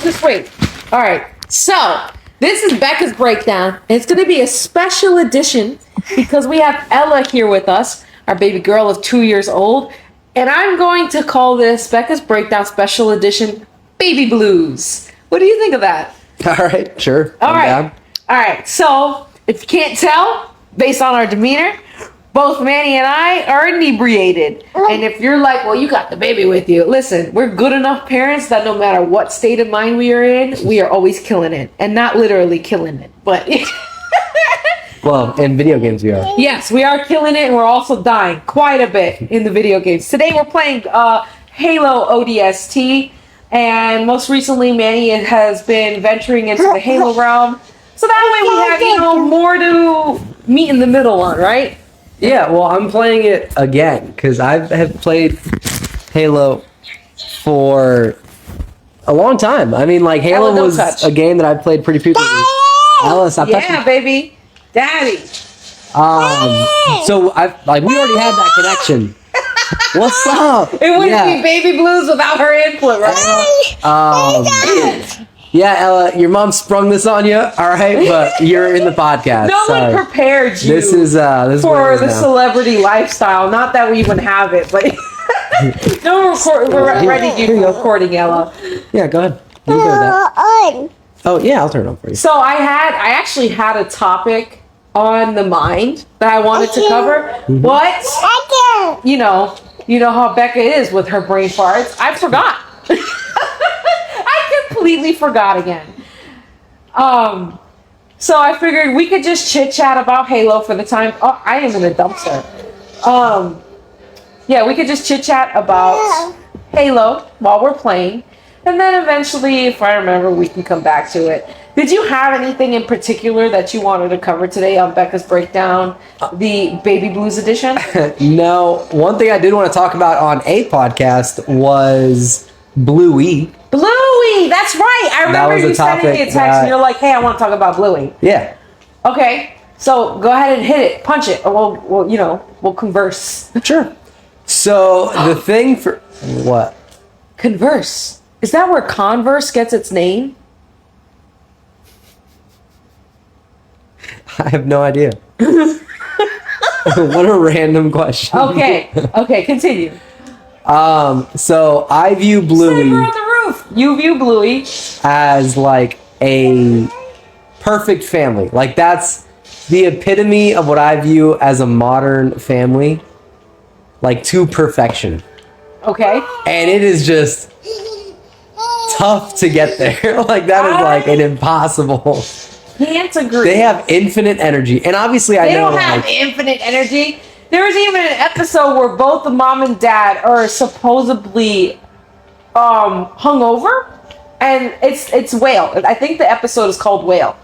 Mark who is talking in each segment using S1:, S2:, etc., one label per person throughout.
S1: just wait. All right. So this is Becca's breakdown. It's going to be a special edition because we have Ella here with us, our baby girl of 2 years old. And I'm going to call this Becca's breakdown special edition Baby Blues. What do you think of that?
S2: All right, sure.
S1: All right. All right. So if you can't tell, based on our demeanor, both Manny and I are inebriated. And if you're like, well, you got the baby with you. Listen, we're good enough parents that no matter what state of mind we are in, we are always killing it. And not literally killing it, but...
S2: Well, in video games we are.
S1: Yes, we are killing it, and we're also dying quite a bit in the video games. Today we're playing Halo ODST, and most recently Manny has been venturing into the Halo realm. So that way we have, more to meet in the middle on, right?
S2: Yeah, well, I'm playing it again because I have played Halo for a long time. I mean, like, Halo was a game that I played pretty frequently. Ella, stop touching.
S1: Yeah, baby. Daddy.
S2: So we already had that connection. What's up?
S1: It wouldn't be Baby Blues without her input, right?
S2: Yeah, Ella, your mom sprung this on you, all right? But you're in the podcast.
S1: No one prepared you.
S2: This is
S1: for the celebrity lifestyle. Not that we even have it, but we're ready to do recording, Ella.
S2: Yeah, go ahead. You can go with that. Oh yeah, I'll turn it on for you.
S1: So I actually had a topic on the mind that I wanted to cover. But you know how Becca is with her brain farts. I forgot. I completely forgot again. So I figured we could just chit chat about Halo for the time. Oh, I am in a dumpster. Yeah, we could just chit chat about Halo while we're playing. And then eventually, if I remember, we can come back to it. Did you have anything in particular that you wanted to cover today on Becca's Breakdown, the Baby Blues edition?
S2: No. One thing I did want to talk about on a podcast was Bluey.
S1: Bluey! That's right! I remember you sending me a text and you're like, hey, I want to talk about Bluey.
S2: Yeah.
S1: Okay. So go ahead and hit it. Punch it. Or we'll converse.
S2: Sure. So the thing for... What?
S1: Converse. Is that where Converse gets its name?
S2: I have no idea. What a random question.
S1: Okay, continue.
S2: So I view Bluey...
S1: Sniper on the roof! You view Bluey
S2: as like a perfect family. Like, that's the epitome of what I view as a modern family. Like, to perfection.
S1: Okay.
S2: And it is just tough to get there. Like, that is like an impossible...
S1: Can't agree.
S2: They have infinite energy. And obviously I know... They
S1: don't have infinite energy. There was even an episode where both the mom and dad are supposedly hungover. And it's Whale. I think the episode is called Whale.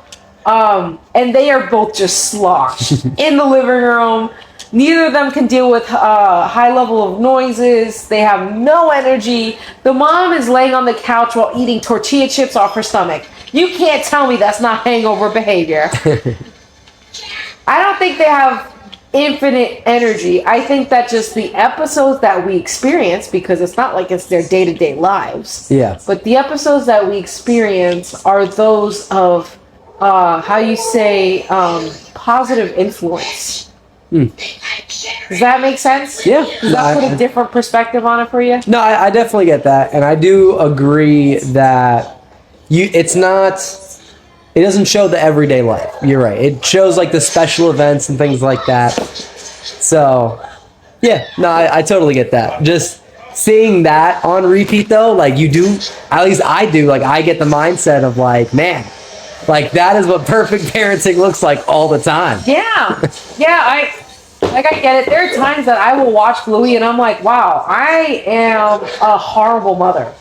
S1: And they are both just sloshed in the living room. Neither of them can deal with high level of noises. They have no energy. The mom is laying on the couch while eating tortilla chips off her stomach. You can't tell me that's not hangover behavior. I don't think they have infinite energy. I think that just the episodes that we experience, because it's not like it's their day-to-day lives.
S2: Yeah.
S1: But the episodes that we experience are those of, positive influence. Does that make sense?
S2: Yeah.
S1: Does that put a different perspective on it for you?
S2: No, I definitely get that. And I do agree that it doesn't show the everyday life. You're right. It shows like the special events and things like that. So, yeah, no, I totally get that. Just seeing that on repeat though, like you do, at least I do, like I get the mindset of like, man, like that is what perfect parenting looks like all the time.
S1: Yeah. Yeah, I get it. There are times that I will watch Bluey and I'm like, wow, I am a horrible mother.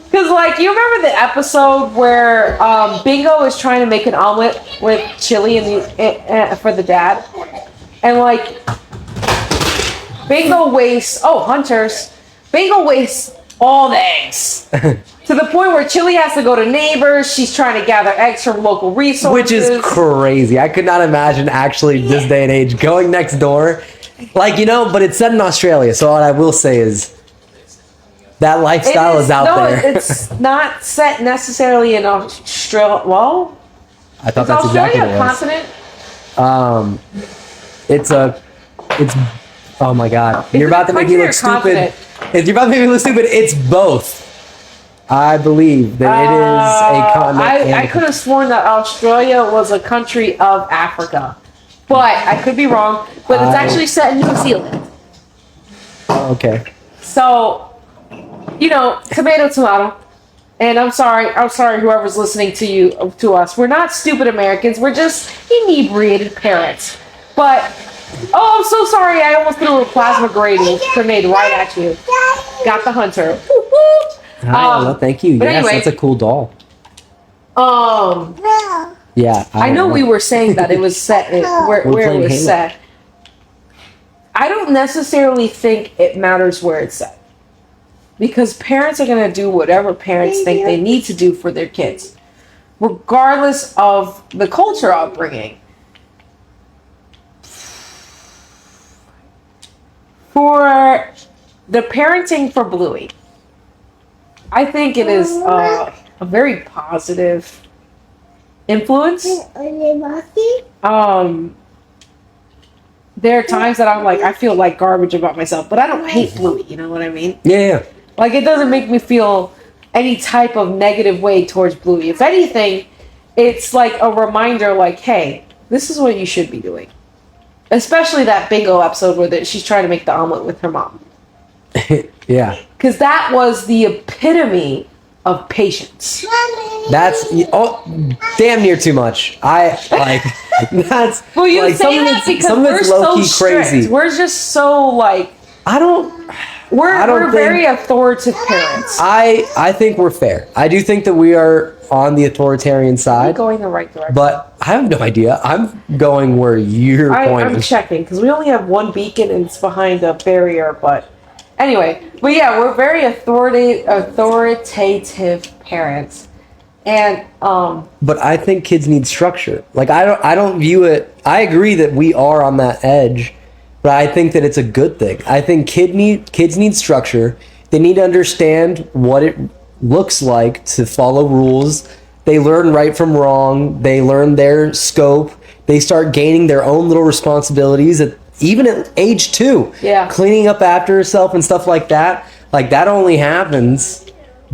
S1: Because, like, you remember the episode where Bingo is trying to make an omelet with chili for the dad? And, like, Bingo wastes... Oh, Hunters. Bingo wastes all the eggs. To the point where Chili has to go to neighbors. She's trying to gather eggs from local resources.
S2: Which is crazy. I could not imagine actually this day and age going next door. Like, but it's set in Australia. So what I will say is That lifestyle is out there.
S1: It's not set necessarily in Australia. Well,
S2: I thought
S1: is
S2: that's
S1: Australia
S2: exactly
S1: a
S2: what it was.
S1: continent?
S2: It's oh my god.
S1: Is
S2: You're
S1: it
S2: about
S1: a
S2: to make me
S1: country
S2: look
S1: or
S2: stupid.
S1: continent?
S2: You're about to make me look stupid. It's both. I believe that it is a continent.
S1: I could have sworn that Australia was a country of Africa, but I could be wrong. But it's actually set in New Zealand.
S2: Okay.
S1: So, tomato. And I'm sorry, whoever's listening to us. We're not stupid Americans. We're just inebriated parents. But, I'm so sorry. I almost threw a plasma grenade right at you. Got the hunter.
S2: Well, thank you. Yes,
S1: anyway,
S2: that's a cool doll. Yeah.
S1: I know we were saying that it was set where it was set. I don't necessarily think it matters where it's set. Because parents are going to do whatever parents think they need to do for their kids, regardless of the culture upbringing. For the parenting for Bluey, I think it is a very positive influence. There are times that I'm like, I feel like garbage about myself, but I don't hate Bluey, you know what I mean?
S2: Yeah.
S1: Like, it doesn't make me feel any type of negative way towards Bluey. If anything, it's like a reminder, like, hey, this is what you should be doing. Especially that bingo episode where she's trying to make the omelet with her mom.
S2: Yeah.
S1: Because that was the epitome of patience.
S2: That's damn near too much. That's
S1: well, you
S2: like,
S1: say that because we're so strict.
S2: crazy.
S1: We're just so like we're very authoritative parents.
S2: I think we're fair. I do think that we are on the authoritarian side.
S1: We're going the right direction.
S2: But I have no idea. I'm going where you're pointing.
S1: I'm checking because we only have one beacon and it's behind a barrier. But anyway, we're very authoritative parents, and
S2: But I think kids need structure. Like I don't view it. I agree that we are on that edge, but I think that it's a good thing. I think kids need structure. They need to understand what it looks like to follow rules. They learn right from wrong. They learn their scope. They start gaining their own little responsibilities even at age 2.
S1: Yeah.
S2: Cleaning up after herself and stuff like that. Like that only happens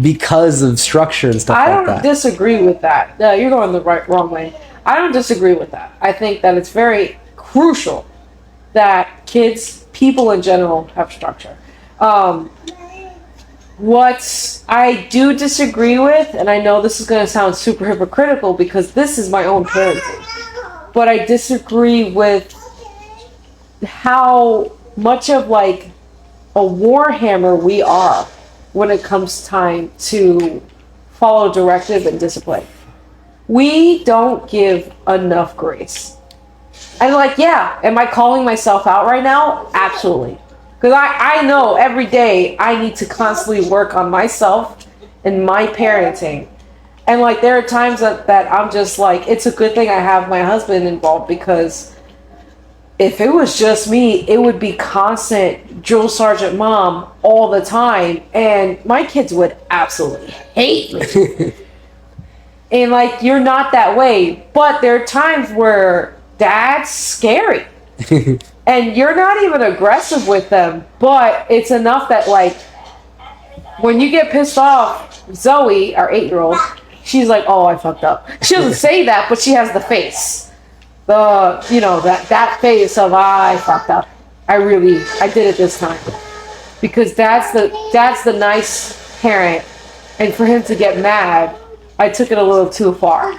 S2: because of structure and stuff like that.
S1: I don't disagree with that. You're going the wrong way. I don't disagree with that. I think that it's very crucial that people in general, have structure. What I do disagree with, and I know this is going to sound super hypocritical because this is my own parenting, but I disagree with how much of like a warhammer we are when it comes time to follow directive and discipline. We don't give enough grace. And like, yeah, am I calling myself out right now? Absolutely. Because I know every day I need to constantly work on myself and my parenting. And like, there are times that I'm just like, it's a good thing I have my husband involved, because if it was just me, it would be constant drill sergeant mom all the time. And my kids would absolutely hate me. And like, you're not that way. But there are times where dad's scary. And you're not even aggressive with them, but it's enough that like when you get pissed off, Zoe, our 8-year-old, she's like, oh, I fucked up. She doesn't say that, but she has the face. That face of I fucked up. I did it this time. Because dad's the nice parent, and for him to get mad, I took it a little too far.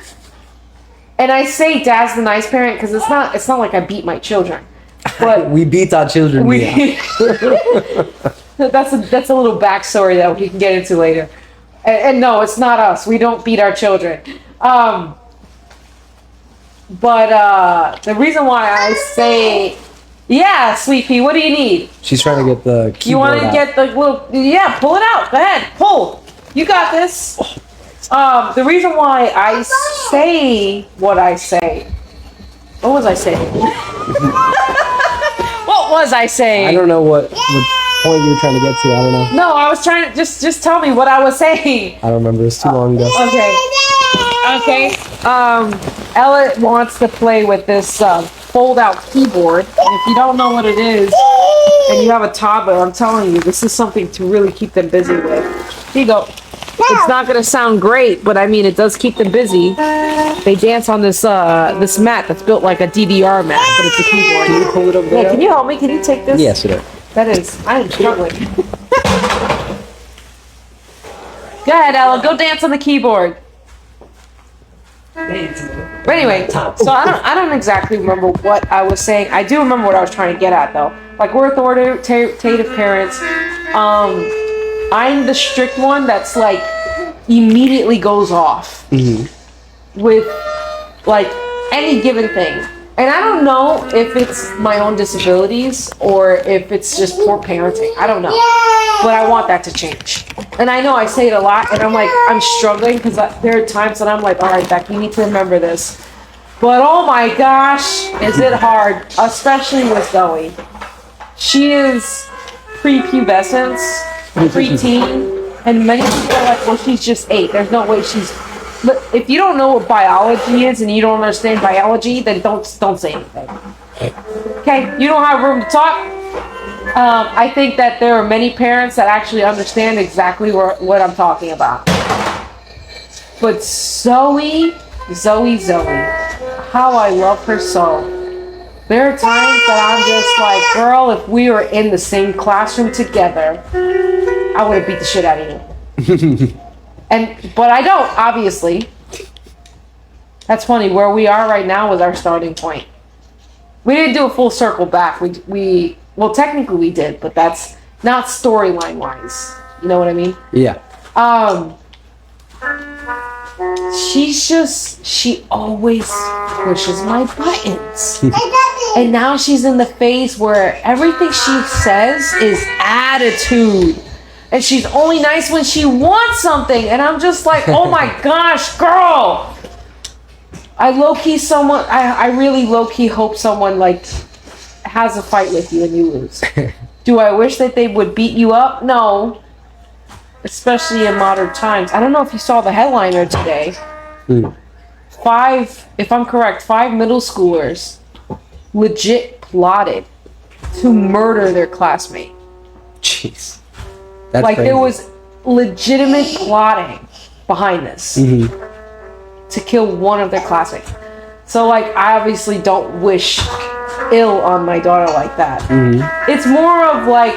S1: And I say dad's the nice parent because it's not like I beat my children. But
S2: we beat our children.
S1: That's a little backstory that we can get into later. And no, it's not us. We don't beat our children. But the reason why I say, yeah, Sweet Pea, what do you need?
S2: She's trying to get the keyboard
S1: You want to get the little, yeah, pull it out. Go ahead, pull. You got this. The reason why I say what I say. What was I saying? What was I saying?
S2: I don't know what point you were trying to get to. I don't know.
S1: No, I was trying to just tell me what I was saying.
S2: I don't remember. It's too long ago.
S1: Okay. Ella wants to play with this fold-out keyboard. And if you don't know what it is, and you have a toddler, I'm telling you, this is something to really keep them busy with. Here you go. It's not gonna sound great, but I mean, it does keep them busy. They dance on this this mat that's built like a DDR mat, but it's a keyboard.
S2: Can you pull it over there?
S1: Yeah, can you help me? Can you take this?
S2: Yes, it is.
S1: That is. I am struggling. Go ahead, Ella. Go dance on the keyboard. But anyway, so I don't exactly remember what I was saying. I do remember what I was trying to get at, though. Like, we're authoritative parents. I'm the strict one that's like immediately goes off with like any given thing. And I don't know if it's my own disabilities or if it's just poor parenting. I don't know. But I want that to change. And I know I say it a lot, and I'm struggling because there are times that I'm like, all right, Beck, you need to remember this. But oh my gosh, is it hard, especially with Zoe. She is prepubescence, preteen, and many people are like, well, she's just 8. There's no way she's... But if you don't know what biology is and you don't understand biology, then don't say anything. Okay, you don't have room to talk. I think that there are many parents that actually understand exactly what I'm talking about. But Zoe, how I love her so. There are times that I'm just like, girl, if we were in the same classroom together, I would have beat the shit out of you. But I don't, obviously. That's funny. Where we are right now was our starting point. We didn't do a full circle back. Well, technically we did, but that's not storyline wise. You know what I mean?
S2: Yeah.
S1: She always pushes my buttons. And now she's in the phase where everything she says is attitude. And she's only nice when she wants something. And I'm just like, oh my gosh, girl. I really low-key hope someone like has a fight with you and you lose. Do I wish that they would beat you up? No. Especially in modern times. I don't know if you saw the headliner today. 5, if I'm correct, 5 middle schoolers legit plotted to murder their classmate.
S2: Jeez. That's
S1: like
S2: crazy.
S1: There was legitimate plotting behind this to kill one of their classmates. So like, I obviously don't wish ill on my daughter like that. It's more of like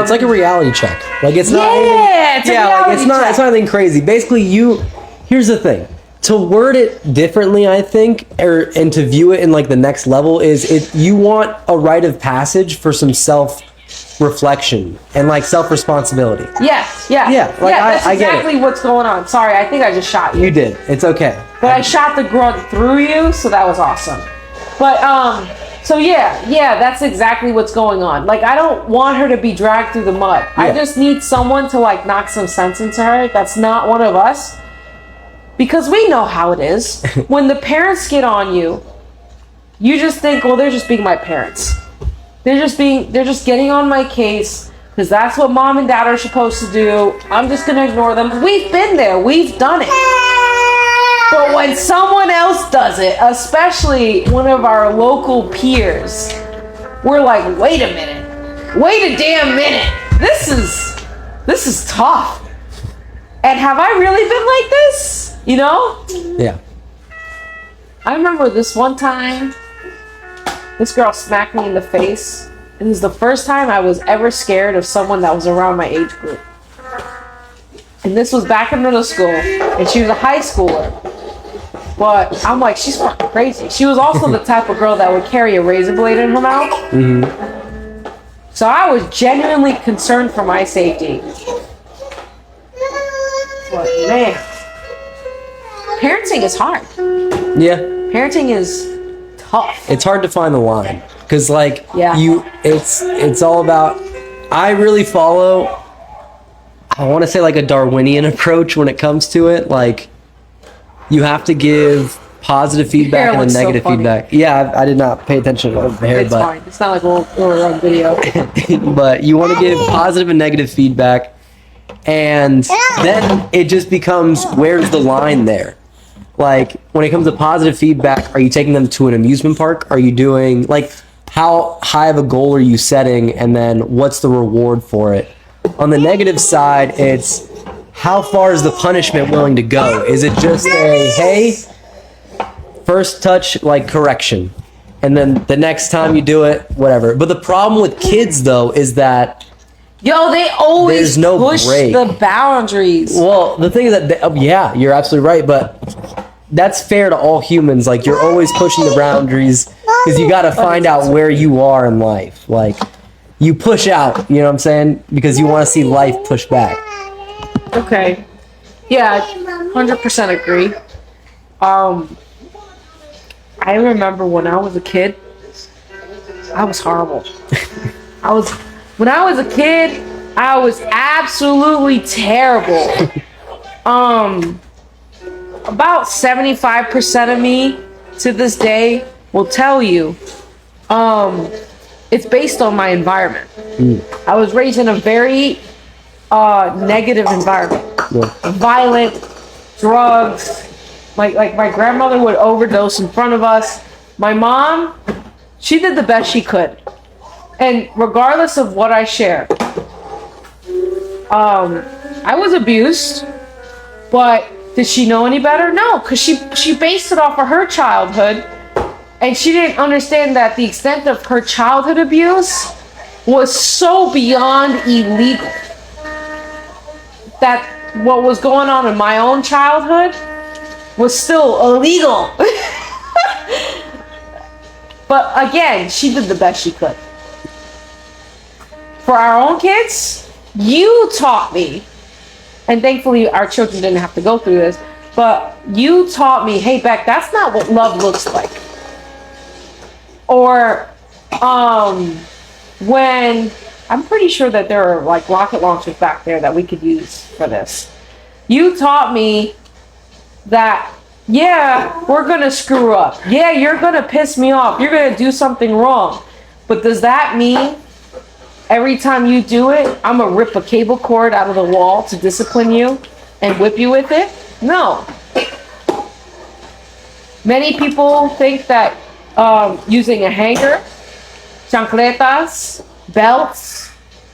S2: it's like a reality check. Like it's not
S1: it's
S2: not anything crazy. Basically, here's the thing. To word it differently, I think, and to view it in like the next level is you want a rite of passage for some self-reflection and like self-responsibility.
S1: Yeah.
S2: Like
S1: that's
S2: I get
S1: exactly what's going on. Sorry, I think I just shot you.
S2: You did. It's okay.
S1: But I shot the grunt through you, so that was awesome. But so yeah, that's exactly what's going on. Like, I don't want her to be dragged through the mud.
S2: Yeah.
S1: I just need someone to like knock some sense into her that's not one of us. Because we know how it is. When the parents get on you, you just think, well, they're just being my parents. They're just getting on my case because that's what mom and dad are supposed to do. I'm just gonna ignore them. We've been there, we've done it. But when someone else does it, especially one of our local peers, we're like, wait a minute. Wait a damn minute. This is tough. And have I really been like this? You know?
S2: Yeah.
S1: I remember this one time, this girl smacked me in the face. It was the first time I was ever scared of someone that was around my age group. And this was back in middle school, and she was a high schooler. But I'm like, she's fucking crazy. She was also the type of girl that would carry a razor blade in her mouth. So I was genuinely concerned for my safety. But man, parenting is hard.
S2: Yeah.
S1: Parenting is tough.
S2: It's hard to find the line because like it's all about, I really follow, I want to say like a Darwinian approach when it comes to it. Like, you have to give positive feedback
S1: hair
S2: and
S1: looks
S2: then
S1: so
S2: negative
S1: funny.
S2: feedback. Yeah, I did not pay attention to the hair,
S1: It's
S2: but
S1: fine. It's not like we're on video.
S2: but you want to give positive and negative feedback, and then it just becomes, where's the line there? Like, when it comes to positive feedback, are you taking them to an amusement park? Are you doing, like, how high of a goal are you setting, and then what's the reward for it? On the negative side, it's how far is the punishment willing to go? Is it just a, hey, first touch, like, correction, and then the next time you do it, whatever. But the problem with kids, though, is that
S1: Yo, they always
S2: there's no
S1: push
S2: break.
S1: the boundaries.
S2: Well, the thing is that, yeah, you're absolutely right, but that's fair to all humans. Like, you're always pushing the boundaries because you got to find out where you are in life. Like, you push out, you know what I'm saying? Because you want to see life push back.
S1: Okay. Yeah, 100% agree. I remember when I was a kid, I was horrible. When I was a kid, I was absolutely terrible. About 75% of me to this day will tell you, it's based on my environment. I was raised in a very negative environment.
S2: Yeah.
S1: Violent, drugs. My grandmother would overdose in front of us. My mom, she did the best she could. And regardless of what I share, I was abused, but did she know any better? No, because she based it off of her childhood, and she didn't understand that the extent of her childhood abuse was so beyond illegal that what was going on in my own childhood was still illegal. But again, she did the best she could. For our own kids, you taught me, and thankfully our children didn't have to go through this, but you taught me, hey, Beck, that's not what love looks like. Or when, I'm pretty sure that there are like rocket launchers back there that we could use for this. You taught me that, yeah, we're gonna screw up. Yeah, you're gonna piss me off. You're gonna do something wrong. But does that mean every time you do it, I'm gonna rip a cable cord out of the wall to discipline you and whip you with it? No. Many people think that using a hanger, chancletas, belts,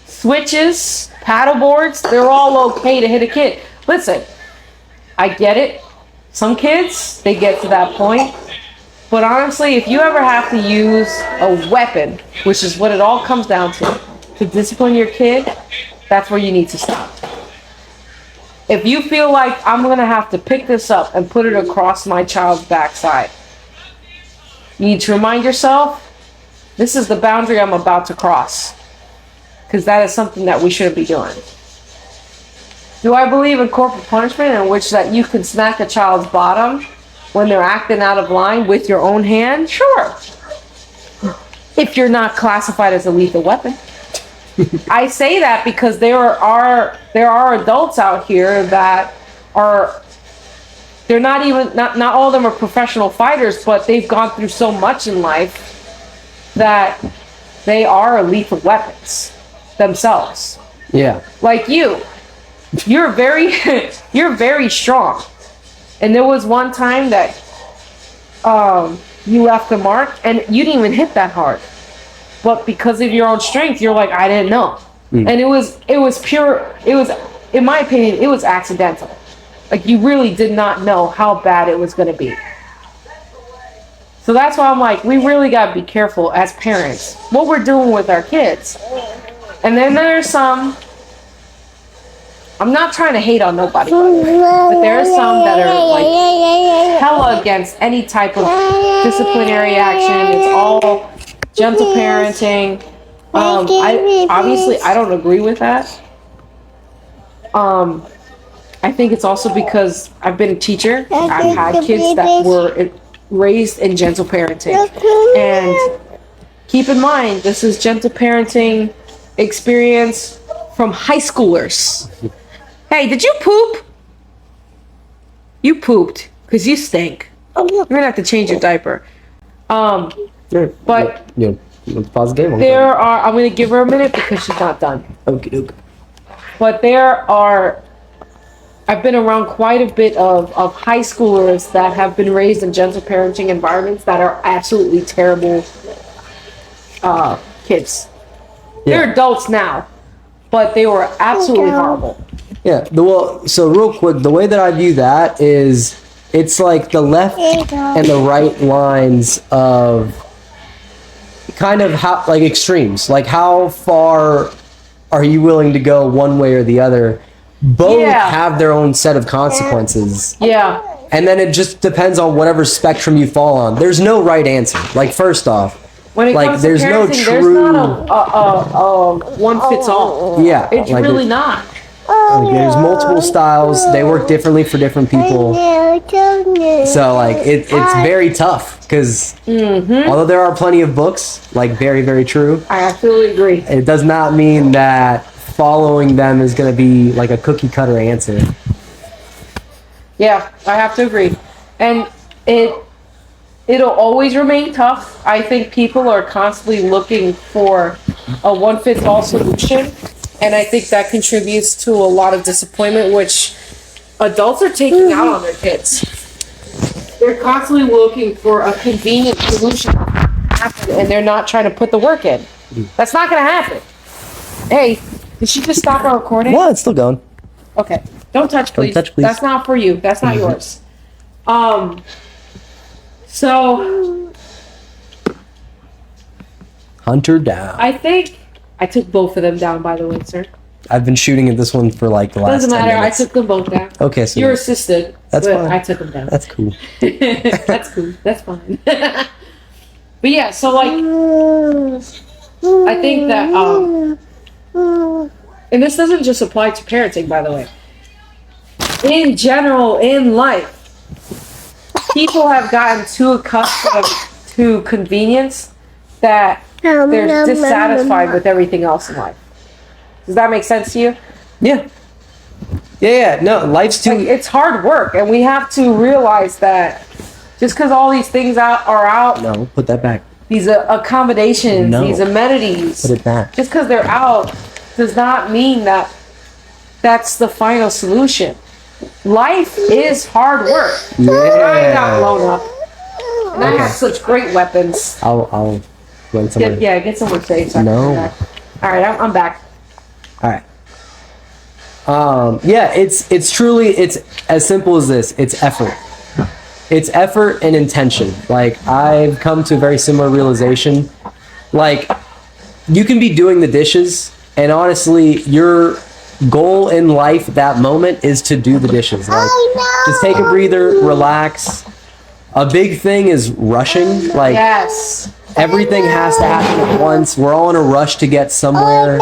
S1: switches, paddle boards, they're all okay to hit a kid. Listen, I get it. Some kids, they get to that point. But honestly, if you ever have to use a weapon, which is what it all comes down to discipline your kid, that's where you need to stop. If you feel like I'm going to have to pick this up and put it across my child's backside, you need to remind yourself, this is the boundary I'm about to cross. Because that is something that we shouldn't be doing. Do I believe in corporal punishment in which that you can smack a child's bottom when they're acting out of line with your own hand? Sure. If you're not classified as a lethal weapon. I say that because there are adults out here that are, they're not even, not all of them are professional fighters, but they've gone through so much in life that they are lethal weapons themselves.
S2: Yeah.
S1: Like you're very strong. And there was one time that you left a mark and you didn't even hit that hard. But because of your own strength, you're like, I didn't know. And it was pure, in my opinion, it was accidental. Like, you really did not know how bad it was going to be. So that's why I'm like, we really got to be careful as parents, what we're doing with our kids. And then there's some, I'm not trying to hate on nobody, but there are some that are like hella against any type of disciplinary action. It's all gentle parenting. I don't agree with that. I think it's also because I've been a teacher. I've had kids that were raised in gentle parenting. And keep in mind, this is gentle parenting experience from high schoolers. Hey, did you poop? You pooped because you stink. You're gonna have to change your diaper.
S2: Yeah.
S1: But
S2: let's pause the game.
S1: there are. I'm gonna give her a minute because she's not done.
S2: Okay.
S1: But there are. I've been around quite a bit of high schoolers that have been raised in gentle parenting environments that are absolutely terrible kids.
S2: Yeah.
S1: They're adults now, but they were absolutely horrible.
S2: Yeah. So real quick, the way that I view that is it's like the left and the right lines of kind of how like extremes. Like how far are you willing to go one way or the other? Both have their own set of consequences.
S1: Yeah.
S2: And then it just depends on whatever spectrum you fall on. There's no right answer. Like first off,
S1: when it comes to
S2: there's no
S1: parenting,
S2: true.
S1: There's not a one fits all.
S2: Yeah,
S1: It's
S2: like
S1: really not.
S2: Like there's multiple styles. They work differently for different people. So like it's very tough because although there are plenty of books, like very very true.
S1: I absolutely agree.
S2: It does not mean that following them is going to be like a cookie cutter answer.
S1: Yeah, I have to agree, and it'll always remain tough. I think people are constantly looking for a one fits all solution. And I think that contributes to a lot of disappointment, which adults are taking out on their kids. They're constantly looking for a convenient solution, and they're not trying to put the work in. That's not going to happen. Hey, did she just stop our recording?
S2: Well, it's still going.
S1: Okay. Don't touch, please.
S2: Don't touch, please.
S1: That's not for you. That's not yours. So
S2: Hunter down.
S1: I think I took both of them down, by the way, sir.
S2: I've been shooting at this one for like the last
S1: Doesn't
S2: 10
S1: matter.
S2: minutes.
S1: I took them both down.
S2: Okay, so
S1: You're assisted.
S2: That's
S1: but
S2: fine.
S1: I took them down.
S2: That's cool.
S1: That's cool. That's fine. But yeah, so like, I think that, and this doesn't just apply to parenting, by the way. In general, in life, people have gotten too accustomed to convenience that they're dissatisfied with everything else in life. Does that make sense to you?
S2: Yeah. Yeah. No, life's too.
S1: Like, it's hard work, and we have to realize that just because all these things are out,
S2: No, put that back.
S1: these accommodations,
S2: No.
S1: these amenities,
S2: Put it back.
S1: just because they're out does not mean that that's the final solution. Life is hard work. I got blown up, and I have such great weapons.
S2: I'll run some.
S1: Get somewhere safe. So
S2: No.
S1: I can come back. All right, I'm back.
S2: All right. Yeah, it's truly it's as simple as this. It's effort. It's effort and intention. Like I've come to a very similar realization. Like you can be doing the dishes, and honestly, your goal in life at that moment is to do the dishes. Like just take a breather, relax. A big thing is rushing. Like
S1: Yes.
S2: everything has to happen at once. We're all in a rush to get somewhere.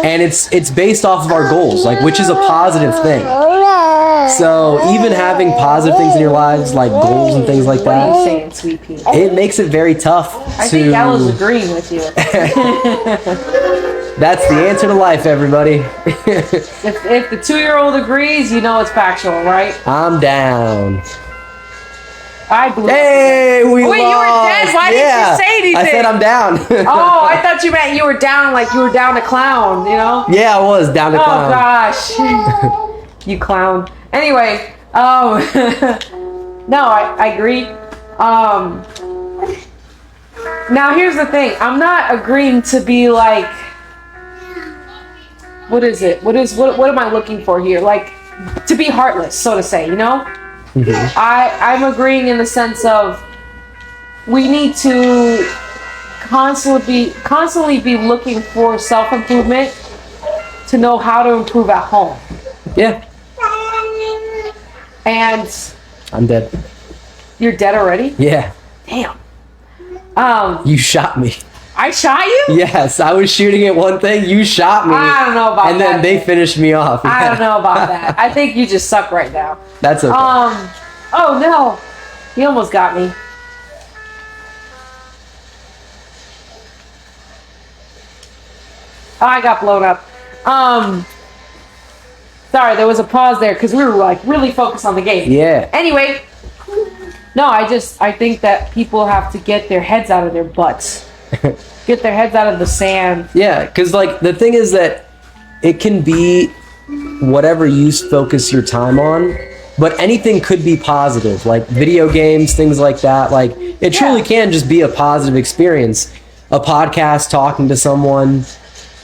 S2: And it's based off of our goals, like which is a positive thing. So even having positive things in your lives, like goals and things like
S1: What are you
S2: that,
S1: saying, sweet pea?
S2: it makes it very tough
S1: I think Ella's
S2: to.
S1: agreeing with you.
S2: That's the answer to life, everybody.
S1: If the 2-year-old agrees, you know it's factual, right?
S2: I'm down.
S1: I believe.
S2: Hey, we
S1: Wait, you were
S2: lost.
S1: dead? Why didn't you say anything?
S2: I said I'm down.
S1: Oh, I thought you meant you were down, like you were down to clown, you know?
S2: Yeah, I was down to
S1: Oh
S2: clown.
S1: gosh, you clown. Anyway, no, I agree. Now here's the thing. I'm not agreeing to be like, what is it? What am I looking for here? Like, to be heartless, so to say, you know? I'm agreeing in the sense of we need to constantly be looking for self-improvement to know how to improve at home.
S2: Yeah,
S1: And
S2: I'm dead.
S1: you're dead already?
S2: Yeah,
S1: Damn.
S2: you shot me.
S1: I shot you?
S2: Yes, I was shooting at one thing. You shot me.
S1: I don't know about
S2: and
S1: that.
S2: then they finished me off.
S1: I don't know about that. I think you just suck right now.
S2: That's okay.
S1: Oh no. He almost got me. Oh, I got blown up. Sorry, there was a pause there because we were like really focused on the game.
S2: Yeah.
S1: Anyway, No, I think that people have to get their heads out of their butts. Get their heads out of the sand.
S2: Yeah, because like the thing is that it can be whatever you focus your time on, but anything could be positive, like video games, things like that. Like it truly can just be a positive experience. A podcast, talking to someone.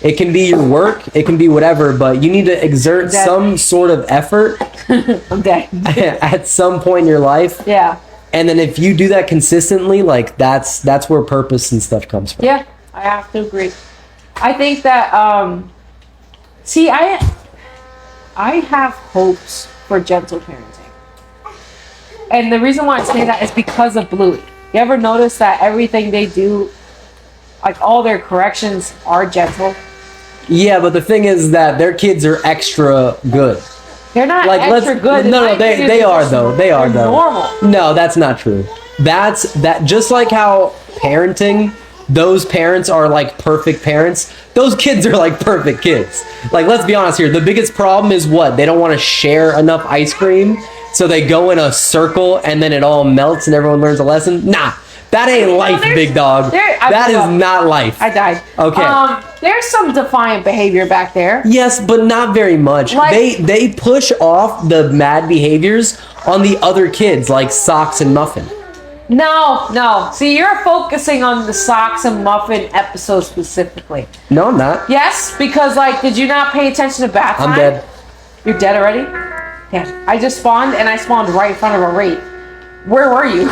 S2: It can be your work, it can be whatever, but you need to exert some sort of effort
S1: I'm dead.
S2: at some point in your life.
S1: Yeah.
S2: And then if you do that consistently, like that's where purpose and stuff comes from.
S1: Yeah, I have to agree. I think that I have hopes for gentle parenting. And the reason why I say that is because of Bluey. You ever notice that everything they do, like all their corrections are gentle?
S2: Yeah, but the thing is that their kids are extra good.
S1: They're not
S2: Like
S1: extra good.
S2: No, they are though. They are though.
S1: Normal.
S2: No, that's not true. That's just like how parenting, those parents are like perfect parents. Those kids are like perfect kids. Like let's be honest here. The biggest problem is what? They don't want to share enough ice cream, so they go in a circle and then it all melts and everyone learns a lesson. Nah. That ain't life, big dog. That is not life.
S1: I died.
S2: Okay.
S1: There's some defiant behavior back there.
S2: Yes, but not very much.
S1: Like,
S2: they push off the mad behaviors on the other kids, like Socks and Muffin.
S1: No. See, you're focusing on the Socks and Muffin episode specifically.
S2: No, I'm not.
S1: Yes, because like, did you not pay attention to bath time?
S2: I'm dead.
S1: You're dead already? Yeah. I just spawned and I spawned right in front of a rate. Where were you?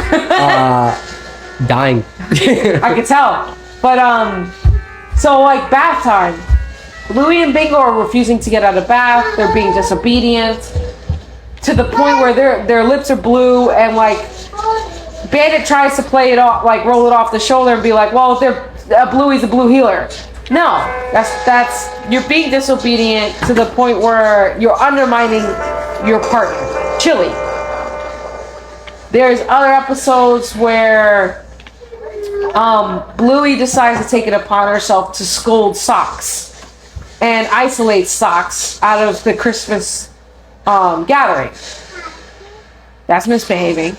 S2: Dying.
S1: I could tell. But so like bath time. Louie and Bingo are refusing to get out of bath. They're being disobedient to the point where their lips are blue, and like Bandit tries to play it off, like roll it off the shoulder and be like, well, Bluey's a blue healer. No, that's you're being disobedient to the point where you're undermining your partner. Chili. There's other episodes where Bluey decides to take it upon herself to scold Socks and isolate Socks out of the Christmas gathering. That's misbehaving.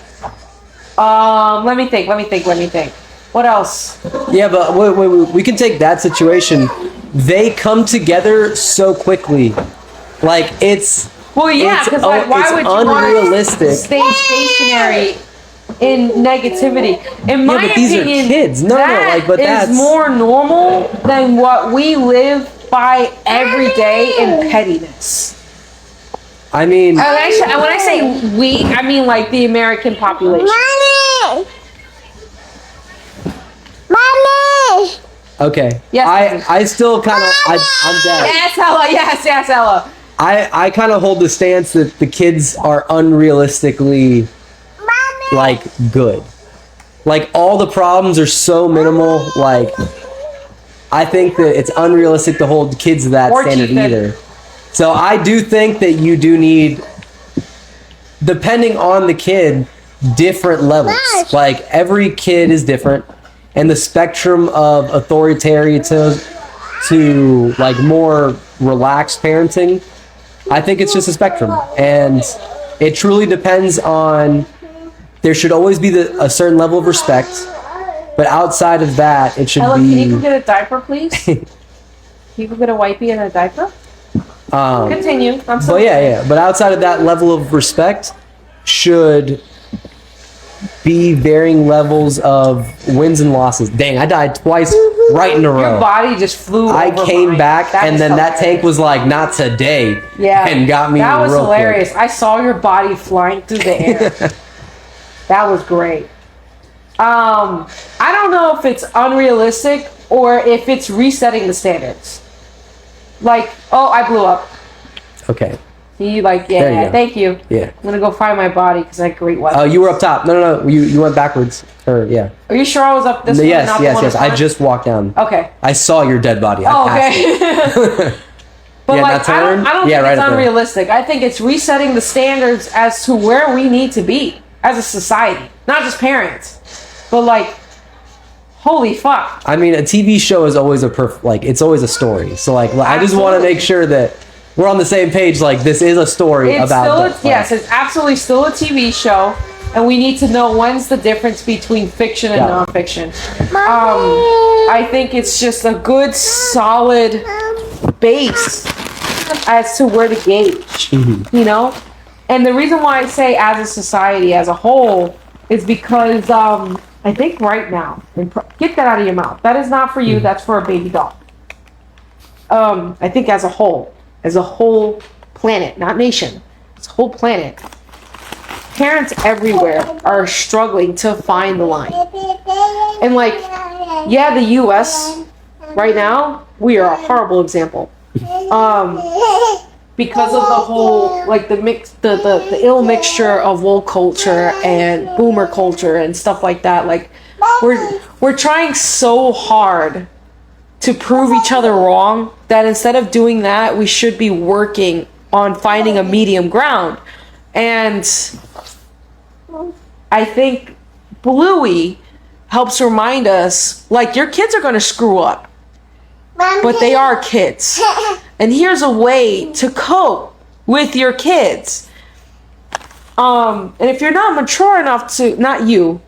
S1: Let me think. What else?
S2: Yeah, but wait, we can take that situation. They come together so quickly. Like it's
S1: Well, yeah, because like, why would you
S2: unrealistic.
S1: want to stay stationary in negativity? In my
S2: but these are
S1: opinion,
S2: kids.
S1: that's more normal than what we live by every day in pettiness.
S2: I mean,
S1: And when I say we, I mean like the American population.
S3: Mommy!
S2: okay.
S1: Yes,
S2: I still kind of I'm dead.
S1: Yes, Ella. Yes, Ella.
S2: I kind of hold the stance that the kids are unrealistically like good. Like all the problems are so minimal. Like I think that it's unrealistic to hold kids to that standard either. So I do think that you do need, depending on the kid, different levels. Like every kid is different, and the spectrum of authoritarian to like more relaxed parenting, I think it's just a spectrum, and it truly depends on. There should always be a certain level of respect, but outside of that, it should
S1: Ella,
S2: be.
S1: can you go get a diaper, please? Can you go get a wipey and a diaper? Continue. I'm sorry.
S2: But yeah. But outside of that level of respect, should be varying levels of wins and losses. Dang, I died twice right in a row.
S1: Your body just flew over
S2: I came
S1: mine.
S2: back,
S1: That
S2: and
S1: was
S2: then that
S1: hilarious.
S2: tank was like, not today.
S1: Yeah.
S2: And got me
S1: That was
S2: real
S1: hilarious. I saw your body flying through the air. That was great. I don't know if it's unrealistic or if it's resetting the standards. Like, oh, I blew up.
S2: quick. Okay.
S1: You like,
S2: There you
S1: yeah,
S2: go.
S1: thank you.
S2: Yeah.
S1: I'm gonna go find my body because I had great weapons.
S2: Oh, you were up top. No. You went backwards. Or yeah.
S1: Are you sure I was up this
S2: No,
S1: way?
S2: yes.
S1: not the one in
S2: I
S1: front?
S2: just walked down.
S1: Okay.
S2: I saw your dead body. I
S1: Oh,
S2: passed it.
S1: okay. But
S2: Yeah,
S1: like,
S2: that
S1: I don't
S2: turn?
S1: think
S2: Yeah,
S1: it's
S2: right up there.
S1: unrealistic. I think it's resetting the standards as to where we need to be as a society, not just parents, but like, holy fuck.
S2: I mean, a TV show is always it's always a story. So like, I just want to
S1: Absolutely.
S2: make sure that we're on the same page. Like, this is a story
S1: It's
S2: about.
S1: still, yes, it's absolutely still a TV show. and we need to know when's the difference between fiction and nonfiction. I think it's just a good, solid base as to where to gauge, you know? And the reason why I say as a society, as a whole, is because I think right now, and get that out of your mouth. That is not for you, that's for a baby doll. I think as a whole planet, not nation, as a whole planet, parents everywhere are struggling to find the line. And like, yeah, the US right now, we are a horrible example. Because of the whole, like the ill mixture of woke culture and boomer culture and stuff like that. Like, we're trying so hard to prove each other wrong that instead of doing that, we should be working on finding a medium ground. And I think Bluey helps remind us, like, your kids are going to screw up, but they are kids. And here's a way to cope with your kids. And if you're not mature enough to, not you,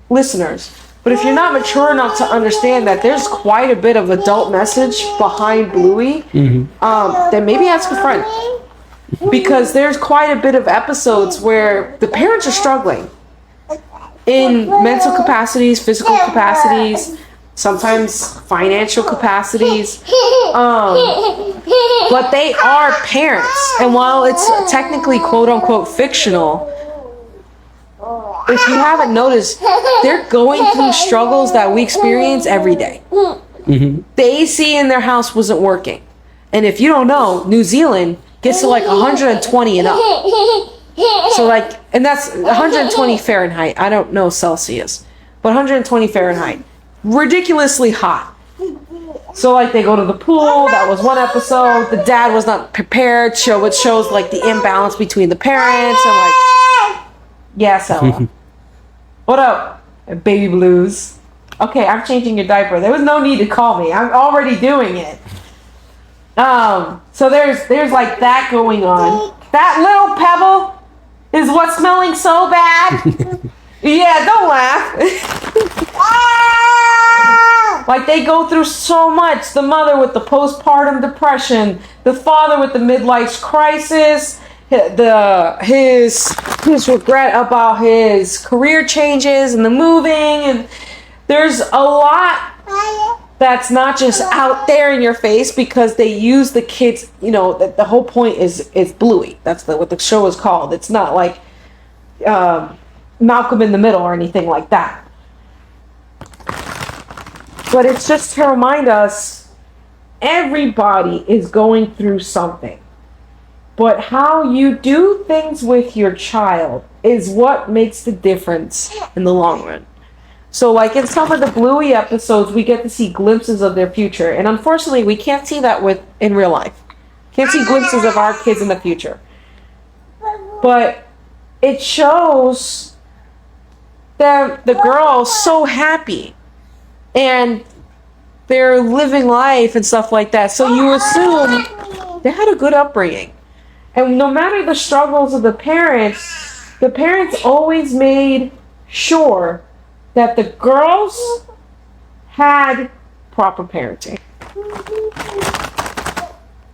S1: listeners, but if you're not mature enough to understand that there's quite a bit of adult message behind Bluey, then maybe ask a friend. Because there's quite a bit of episodes where the parents are struggling in mental capacities, physical capacities, sometimes financial capacities, but they are parents. And while it's technically quote unquote fictional, if you haven't noticed, they're going through struggles that we experience every day. The AC in their house wasn't working, and if you don't know, New Zealand gets to like 120 and up. So like, and that's 120 Fahrenheit. I don't know Celsius, but 120 Fahrenheit. Ridiculously hot. So like, they go to the pool. That was one episode. The dad was not prepared. It shows like the imbalance between the parents and like, yeah, Sella. What up, baby blues? Okay, I'm changing your diaper. There was no need to call me. I'm already doing it. So there's like that going on. That little pebble is what's smelling so bad. Yeah, don't laugh. Like, they go through so much. The mother with the postpartum depression, the father with the midlife crisis, his regret about his career changes and the moving, and there's a lot that's not just out there in your face because they use the kids. You know, the whole point is Bluey. That's what the show is called. It's not like Malcolm in the Middle or anything like that. But it's just to remind us, everybody is going through something. But how you do things with your child is what makes the difference in the long run. So like in some of the Bluey episodes, we get to see glimpses of their future. And unfortunately, we can't see that in real life. Can't see glimpses of our kids in the future. But it shows them, the girl, so happy. And they're living life and stuff like that. So you assume they had a good upbringing. And no matter the struggles of the parents always made sure that the girls had proper parenting.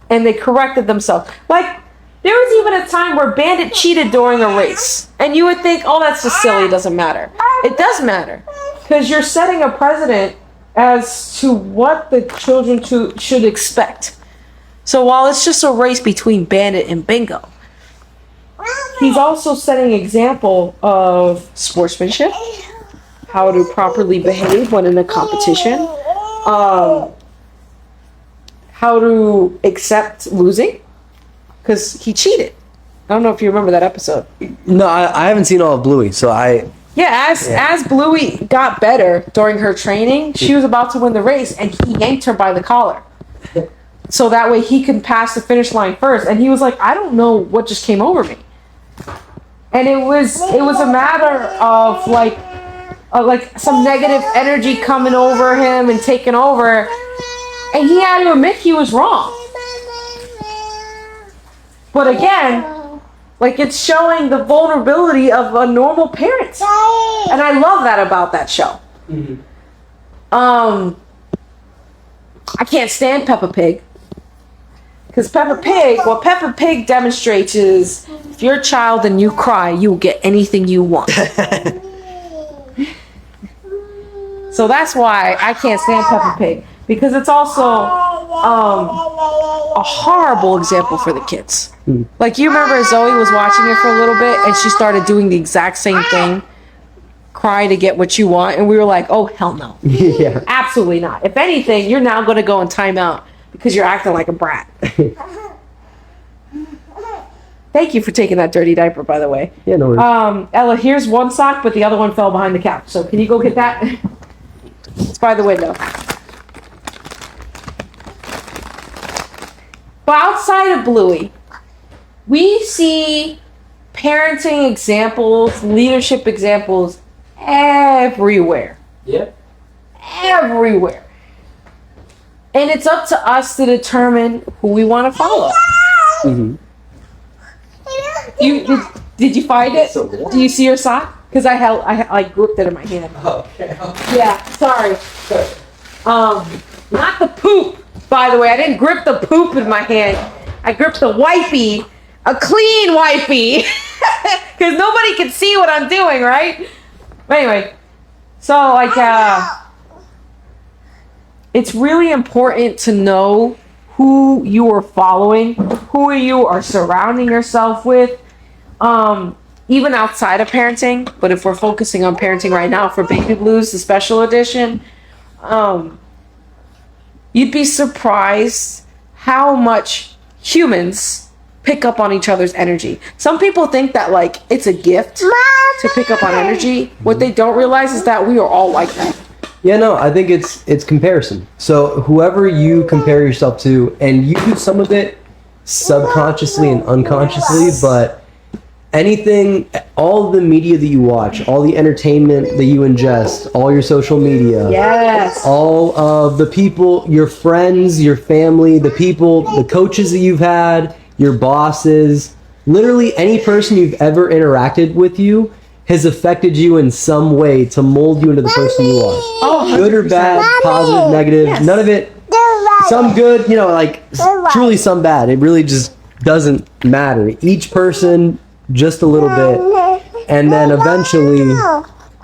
S1: And they corrected themselves. Like, there was even a time where Bandit cheated during a race. And you would think, oh, that's just silly, it doesn't matter. It does matter. Because you're setting a precedent as to what the children should expect. So while it's just a race between Bandit and Bingo, he's also setting an example of sportsmanship, how to properly behave when in a competition, how to accept losing, because he cheated. I don't know if you remember that episode.
S2: No, I haven't seen all of Bluey, so
S1: as Bluey got better during her training, she was about to win the race, and he yanked her by the collar. So that way he could pass the finish line first. And he was like, I don't know what just came over me. And it was a matter of like some negative energy coming over him and taking over. And he had to admit he was wrong. But again, Like, it's showing the vulnerability of a normal parent. And I love that about that show.
S2: Mm-hmm.
S1: I can't stand Peppa Pig. Because what Peppa Pig demonstrates is, if you're a child and you cry, you will get anything you want. So that's why I can't stand Peppa Pig. Because it's also a horrible example for the kids. Like, you remember Zoe was watching it for a little bit and she started doing the exact same thing. Cry to get what you want. And we were like, oh, hell no.
S2: Yeah.
S1: Absolutely not. If anything, you're now going to go in timeout because you're acting like a brat. Thank you for taking that dirty diaper, by the way.
S2: Yeah, no worries.
S1: Ella, here's one sock, but the other one fell behind the couch. So can you go get that? It's by the window. But outside of Bluey, we see parenting examples, leadership examples everywhere.
S2: Yeah.
S1: Everywhere. And it's up to us to determine who we want to follow.
S2: Mm-hmm.
S1: Did you find it?
S2: So warm.
S1: Do you see your sock? Because I gripped it in my hand.
S2: Okay.
S1: Yeah, sorry. Not the poop, by the way. I didn't grip the poop in my hand. I gripped the wipey, a clean wipey. Because nobody can see what I'm doing, right? But anyway, so like, it's really important to know who you are following, who you are surrounding yourself with, even outside of parenting. But if we're focusing on parenting right now for Baby Blues, the special edition, you'd be surprised how much humans pick up on each other's energy. Some people think that like it's a gift to pick up on energy. What they don't realize is that we are all like that.
S2: Yeah, no, I think it's comparison. So whoever you compare yourself to, and you do some of it subconsciously and unconsciously, but anything, all the media that you watch, all the entertainment that you ingest, all your social media,
S1: Yes.
S2: all of the people, your friends, your family, the people, the coaches that you've had, your bosses, literally any person you've ever interacted with you has affected you in some way to mold you into the person you are.
S1: Oh,
S2: good or bad, positive, negative,
S1: Yes.
S2: none of it. Some good, like truly some bad. It really just doesn't matter. Each person, just a little bit, and then eventually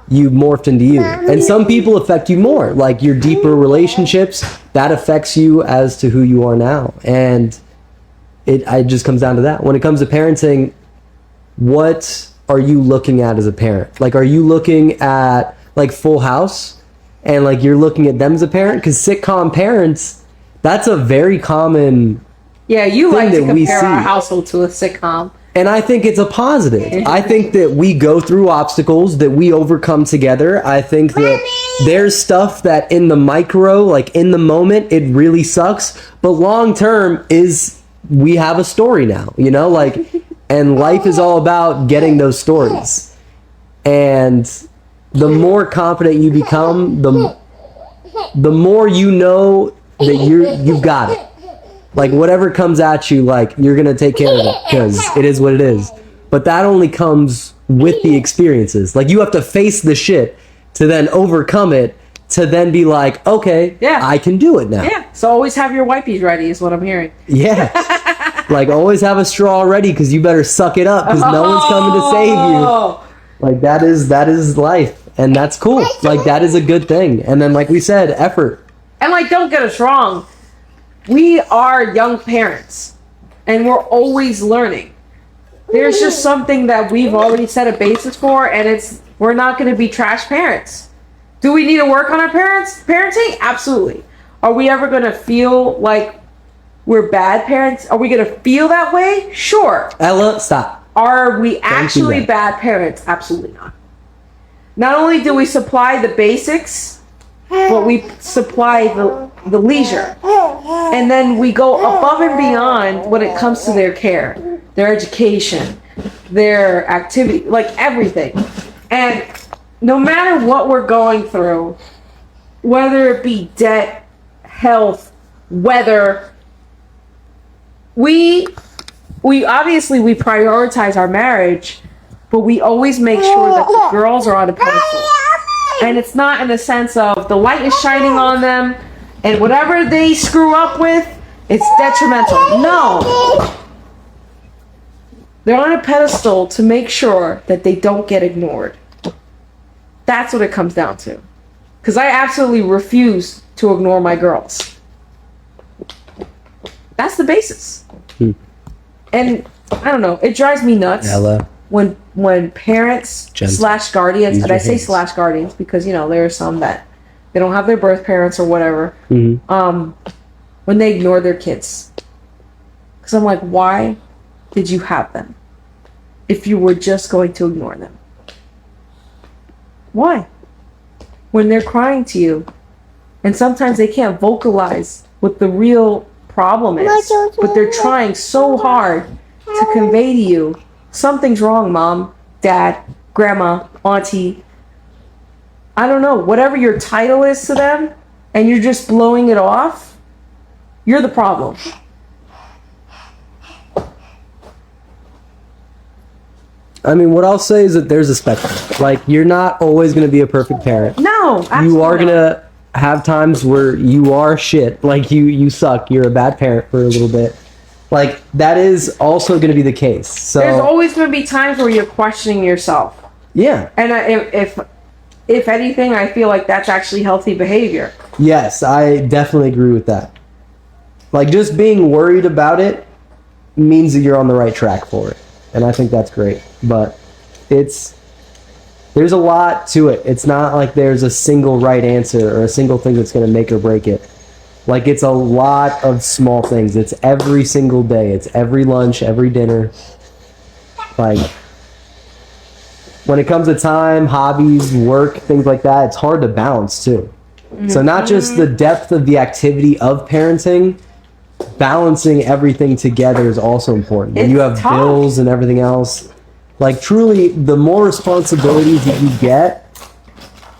S2: you morphed into you. And some people affect you more, like your deeper relationships, that affects you as to who you are now. And it just comes down to that. When it comes to parenting, what are you looking at as a parent? Like, are you looking at like Full House and like you're looking at them as a parent? Because sitcom parents, that's a very common
S1: Yeah, you like to
S2: that we
S1: compare our
S2: see.
S1: household to a sitcom.
S2: And I think it's a positive. I think that we go through obstacles that we overcome together. I think that there's stuff that in the micro, like in the moment, it really sucks. But long term is we have a story now, like, and life is all about getting those stories. And the more confident you become, the more you know that you've got it. Like, whatever comes at you, like, you're going to take care of it because it is what it is. But that only comes with the experiences. Like, you have to face the shit to then overcome it, to then be like, okay,
S1: Yeah.
S2: I can do it now.
S1: Yeah, so always have your wipies ready is what I'm hearing.
S2: Yeah. Like, always have a straw ready because you better suck it up because no one's coming to save you.
S1: Oh.
S2: Like, that is life. And that's cool. Like, that is a good thing. And then, like we said, effort.
S1: And like, don't get us wrong. We are young parents, and we're always learning. There's just something that we've already set a basis for, and we're not going to be trash parents. Do we need to work on our parenting? Absolutely. Are we ever going to feel like we're bad parents? Are we going to feel that way? Sure.
S2: Ella, stop.
S1: Are we actually
S2: that.
S1: bad parents? Absolutely not. Not only do we supply the basics, but we supply the leisure. And then we go above and beyond when it comes to their care, their education, their activity, like everything. And no matter what we're going through, whether it be debt, health, weather, we we prioritize our marriage, but we always make sure that the girls are on a pedestal. And it's not in the sense of the light is shining on them and whatever they screw up with, it's detrimental. No. They're on a pedestal to make sure that they don't get ignored. That's what it comes down to. Because I absolutely refuse to ignore my girls. That's the basis. And I don't know, it drives me nuts.
S2: Hello.
S1: When parents / guardians, and I say / guardians because, you know, there are some that they don't have their birth parents or whatever, when they ignore their kids. Because I'm like, why did you have them if you were just going to ignore them? Why? When they're crying to you, and sometimes they can't vocalize what the real problem is, but they're trying so hard to convey to you, something's wrong, mom, dad, grandma, auntie. I don't know, whatever your title is to them, and you're just blowing it off, you're the problem.
S2: I mean, what I'll say is that there's a spectrum. Like, you're not always going to be a perfect parent.
S1: No, absolutely
S2: you are going to have times where you are shit. Like, you suck. You're a bad parent for a little bit. Like, that is also going to be the case. So
S1: there's always going to be times where you're questioning yourself.
S2: Yeah.
S1: And if anything, I feel like that's actually healthy behavior. Yes,
S2: I definitely agree with that. Like, just being worried about it means that you're on the right track for it. And I think that's great. But there's a lot to it. It's not like there's a single right answer or a single thing that's going to make or break it. Like, it's a lot of small things. It's every single day. It's every lunch, every dinner. Like, when it comes to time, hobbies, work, things like that, it's hard to balance too. Mm-hmm. So not just the depth of the activity of parenting, balancing everything together is also important. When you have bills and everything else, like, truly, the more responsibilities that you get,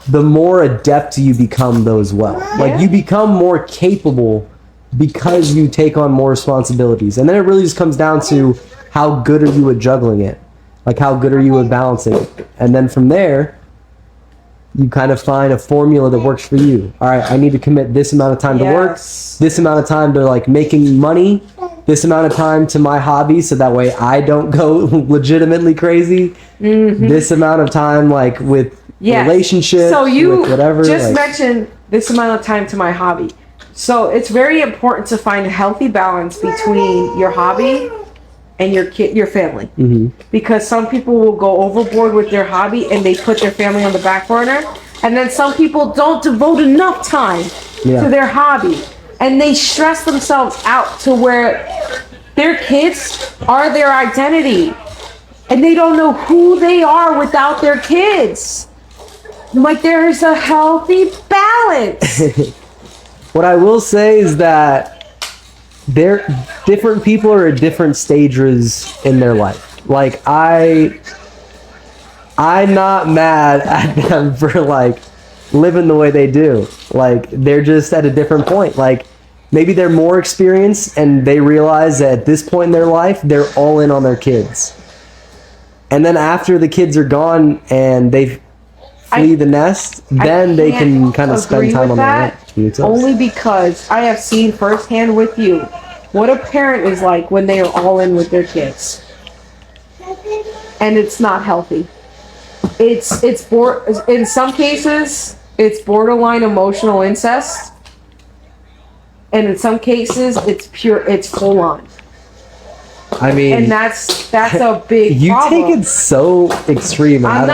S2: the more adept you become those well. Like, you become more capable because you take on more responsibilities. And then it really just comes down to how good are you at juggling it? Like, how good are you at balancing it? And then from there, you kind of find a formula that works for you. All right, I need to commit this amount of time to work, this amount of time to, like, making money, this amount of time to my hobby so that way I don't go legitimately crazy. Mm-hmm. This amount of time, like, with relationships,
S1: so you
S2: with whatever.
S1: Just mentioned this amount of time to my hobby. So it's very important to find a healthy balance between your hobby and your family. Mm-hmm. Because some people will go overboard with their hobby and they put their family on the back burner. And then some people don't devote enough time to their hobby. And they stress themselves out to where their kids are their identity. And they don't know who they are without their kids. Like, there's a healthy balance.
S2: What I will say is that different people are at different stages in their life. Like, I'm not mad at them for, like, living the way they do. Like, they're just at a different point. Like, maybe they're more experienced and they realize that at this point in their life, they're all in on their kids. And then after the kids are gone and they've flee the nest, then they can kind of spend time on their own.
S1: Only because I have seen firsthand with you what a parent is like when they are all in with their kids, and it's not healthy. In some cases it's borderline emotional incest, and in some cases it's full on.
S2: I mean,
S1: and that's a big
S2: you
S1: problem.
S2: take it so extreme.
S1: I'm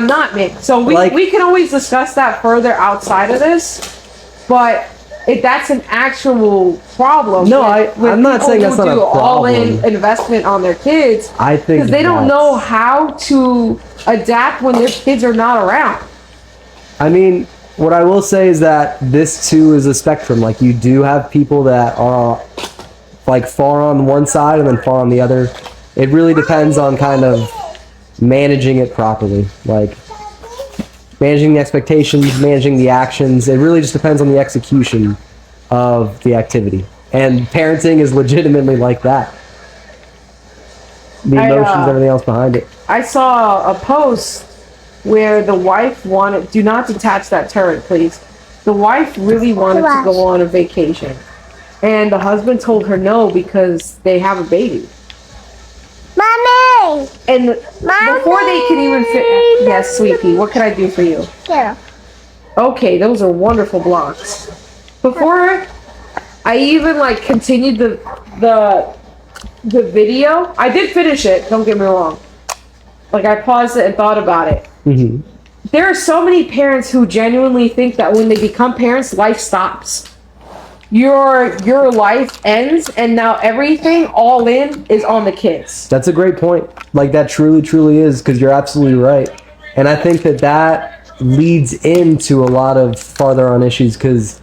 S1: not, man. So we can always discuss that further outside of this, but that's an actual problem.
S2: No, I'm not saying that's not a problem.
S1: All-in investment on their kids.
S2: I think
S1: because they don't know how to adapt when their kids are not around.
S2: I mean, what I will say is that this too is a spectrum. Like, you do have people that are, like, far on one side and then far on the other. It really depends on kind of managing it properly. Like, managing the expectations, managing the actions. It really just depends on the execution of the activity. And parenting is legitimately like that. the emotions, everything else behind it.
S1: I saw a post where the wife wanted, do not detach that turret, please. The wife really wanted to go on a vacation. And the husband told her no because they have a baby.
S3: Mommy!
S1: And before they can even fit... Yes, sweetie, what can I do for you?
S3: Yeah.
S1: Okay, those are wonderful blocks. Before I even like continued the video, I did finish it, don't get me wrong. Like I paused it and thought about it.
S2: Mm-hmm.
S1: There are so many parents who genuinely think that when they become parents, life stops. Your life ends, and now everything all in is on the kids.
S2: That's a great point. Like that truly is, because you're absolutely right. And I think that leads into a lot of farther on issues, because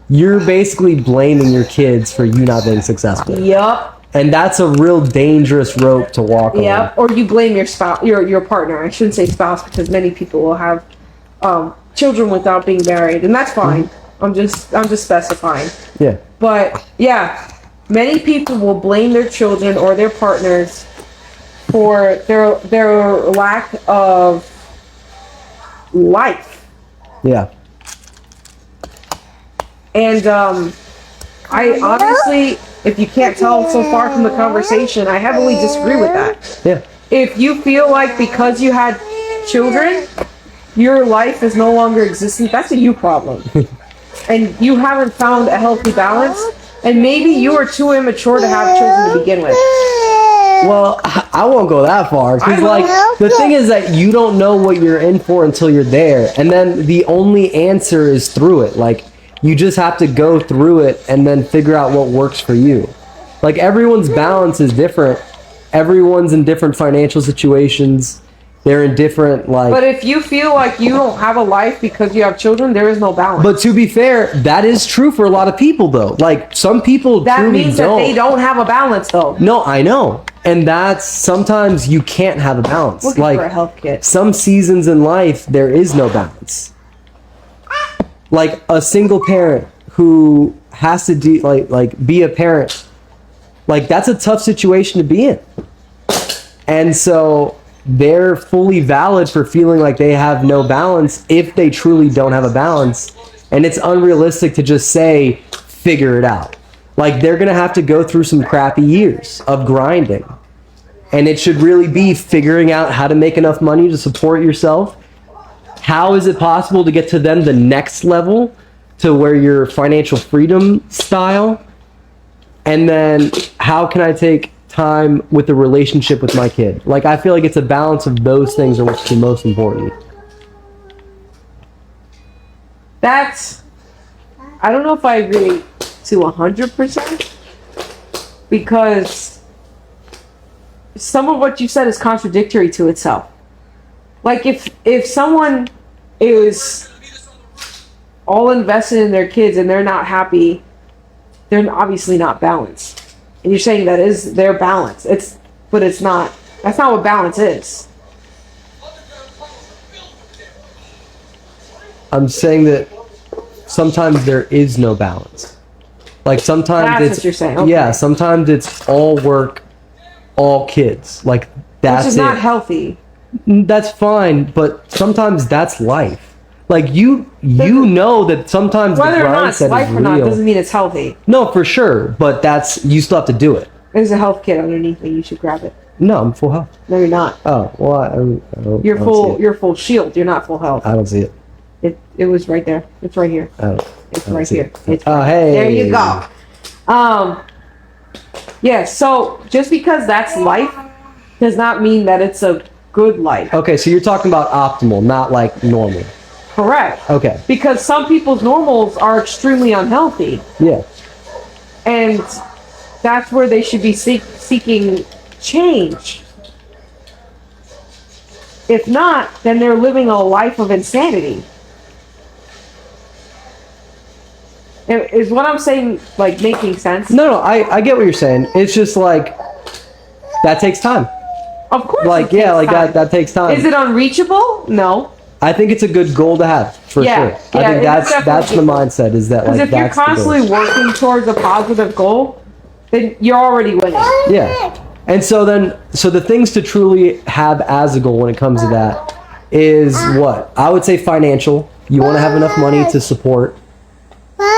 S2: you're basically blaming your kids for you not being successful.
S1: Yup.
S2: And that's a real dangerous rope to walk on.
S1: Yep. Or you blame your spouse, your partner. I shouldn't say spouse because many people will have children without being married, and that's fine. Mm-hmm. I'm just specifying.
S2: Yeah.
S1: But yeah, many people will blame their children or their partners for their lack of life.
S2: Yeah.
S1: And I honestly, if you can't tell so far from the conversation, I heavily disagree with that.
S2: Yeah.
S1: If you feel like because you had children, your life is no longer existent, that's a you problem. And you haven't found a healthy balance, and maybe you are too immature to have children to begin with.
S2: Well, I won't go that far, because like the thing is that you don't know what you're in for until you're there, and then the only answer is through it. Like you just have to go through it and then figure out what works for you. Like everyone's balance is different. Everyone's in different financial situations. They're in different, like...
S1: But if you feel like you don't have a life because you have children, there is no balance.
S2: But to be fair, that is true for a lot of people, though. Like, some people
S1: that
S2: truly
S1: means that they don't have a balance, though.
S2: No, I know. And that's... Sometimes you can't have a balance.
S1: Looking
S2: like,
S1: for a health kit.
S2: Some seasons in life, there is no balance. Like, a single parent who has to be a parent. Like, that's a tough situation to be in. And so... they're fully valid for feeling like they have no balance if they truly don't have a balance. And it's unrealistic to just say, figure it out. Like, they're going to have to go through some crappy years of grinding. And it should really be figuring out how to make enough money to support yourself. How is it possible to get to then the next level to where your financial freedom style? And then how can I take time with the relationship with my kid? Like, I feel like it's a balance of those things are what's the most important.
S1: That's, I don't know if I agree to 100%, because some of what you said is contradictory to itself. Like if someone is all invested in their kids and they're not happy, they're obviously not balanced. And you're saying that is their balance. But it's not. That's not what balance is.
S2: I'm saying that sometimes there is no balance. Like sometimes
S1: That's what you're saying. Okay.
S2: Yeah, sometimes it's all work, all kids. Like that's
S1: which is not healthy.
S2: That's fine, but sometimes that's life. Like you know that sometimes
S1: whether
S2: the
S1: or not it's life or not doesn't mean it's healthy.
S2: No, for sure, but you still have to do it.
S1: There's a health kit underneath me. You should grab it.
S2: No, I'm full health.
S1: No, you're not.
S2: Oh well, I don't.
S1: You're full shield. You're not full health.
S2: I don't see it.
S1: It was right there. It's right here. It's right here.
S2: Hey.
S1: There you go. Yeah. So just because that's life does not mean that it's a good life.
S2: Okay, so you're talking about optimal, not like normal.
S1: Correct.
S2: Okay.
S1: Because some people's normals are extremely unhealthy.
S2: Yeah.
S1: And that's where they should be seeking change. If not, then they're living a life of insanity. Is what I'm saying like making sense?
S2: No, I get what you're saying. It's just like that takes time.
S1: Of course.
S2: Like yeah, like time. that takes time.
S1: Is it unreachable? No.
S2: I think it's a good goal to have for sure. I think that's the mindset is that like
S1: if you're constantly working towards a positive goal, then you're already winning.
S2: Yeah. And so the things to truly have as a goal when it comes to that is what? I would say financial. You want to have enough money to support.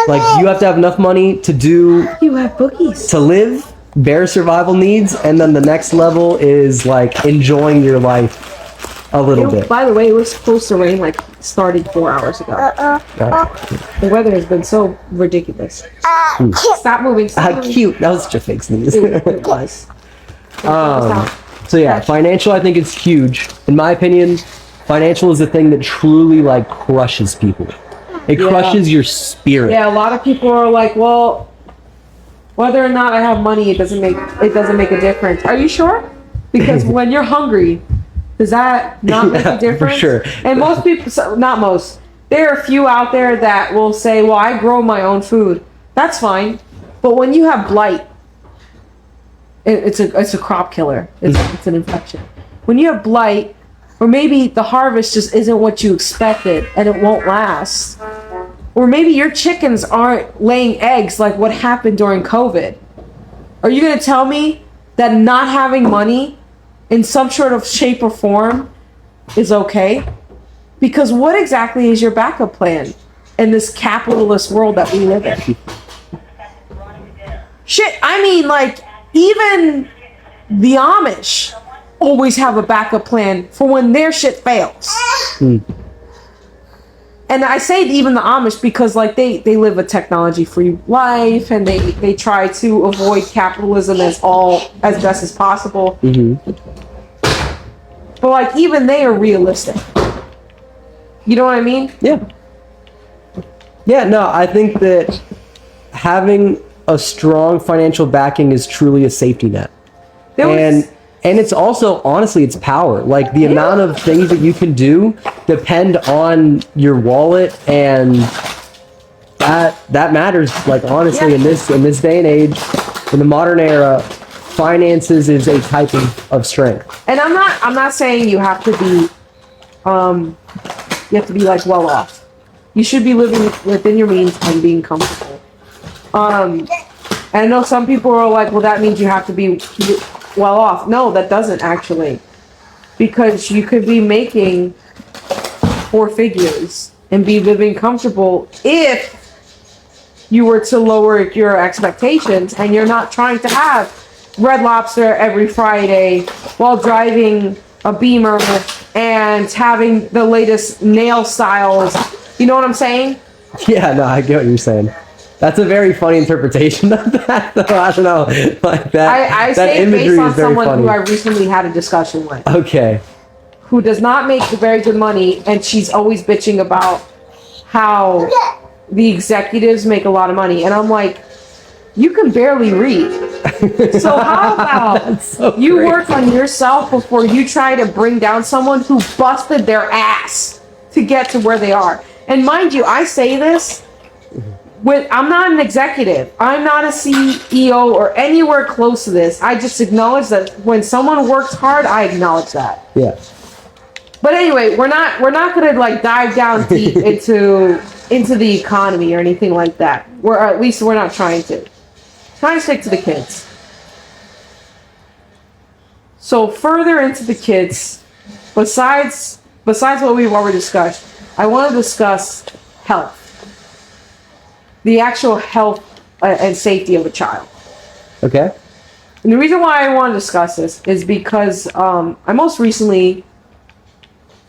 S2: Like, you have to have enough money to do...
S1: You have boogies.
S2: To live, bare survival needs, and then the next level is, like, enjoying your life a little bit.
S1: By the way, it was supposed to rain, like, starting 4 hours ago. The weather has been so ridiculous. Stop moving. Stop
S2: How
S1: moving.
S2: cute. That was such a fake sneeze.
S1: It was.
S2: So yeah, financial, I think, is huge. In my opinion, financial is the thing that truly, like, crushes people. It crushes your spirit.
S1: Yeah, a lot of people are like, well, whether or not I have money, it doesn't make a difference. Are you sure? Because when you're hungry, does that not make a difference?
S2: For sure.
S1: And most people, not most, there are a few out there that will say, well, I grow my own food. That's fine. But when you have blight, it's a crop killer. It's an infection. When you have blight, or maybe the harvest just isn't what you expected and it won't last. Or maybe your chickens aren't laying eggs like what happened during COVID. Are you going to tell me that not having money in some sort of shape or form is okay? Because what exactly is your backup plan in this capitalist world that we live in? Shit, I mean, like, even the Amish always have a backup plan for when their shit fails. And I say even the Amish because, like, they live a technology-free life and they try to avoid capitalism as best as possible. But, like, even they are realistic. You know what I mean?
S2: Yeah. Yeah, no, I think that having a strong financial backing is truly a safety net. And it's also, honestly, it's power. Like, the amount of things that you can do depend on your wallet, and that matters. Like, honestly, in this day and age, in the modern era, finances is a type of strength.
S1: And I'm not saying you have to be like well off. You should be living within your means and being comfortable. And I know some people are like, well, that means you have to be well off. No, that doesn't actually. Because you could be making 4 figures and be living comfortable if you were to lower your expectations and you're not trying to have Red Lobster every Friday while driving a Beamer and having the latest nail styles. You know what I'm saying?
S2: Yeah, no, I get what you're saying. That's a very funny interpretation of that, though. I don't know. Like that.
S1: I say it based on someone who I recently had a discussion with.
S2: Okay.
S1: Who does not make very good money, and she's always bitching about how the executives make a lot of money. And I'm like, you can barely read. So how about you work on yourself before you try to bring down someone who busted their ass to get to where they are? And mind you, I say this I'm not an executive. I'm not a CEO or anywhere close to this. I just acknowledge that when someone works hard, I acknowledge that.
S2: Yeah.
S1: But anyway, we're not gonna like dive down deep into the economy or anything like that. At least we're not trying to. Trying to stick to the kids. So further into the kids, besides what we've already discussed, I want to discuss health. The actual health and safety of a child.
S2: Okay.
S1: And the reason why I want to discuss this is because I most recently,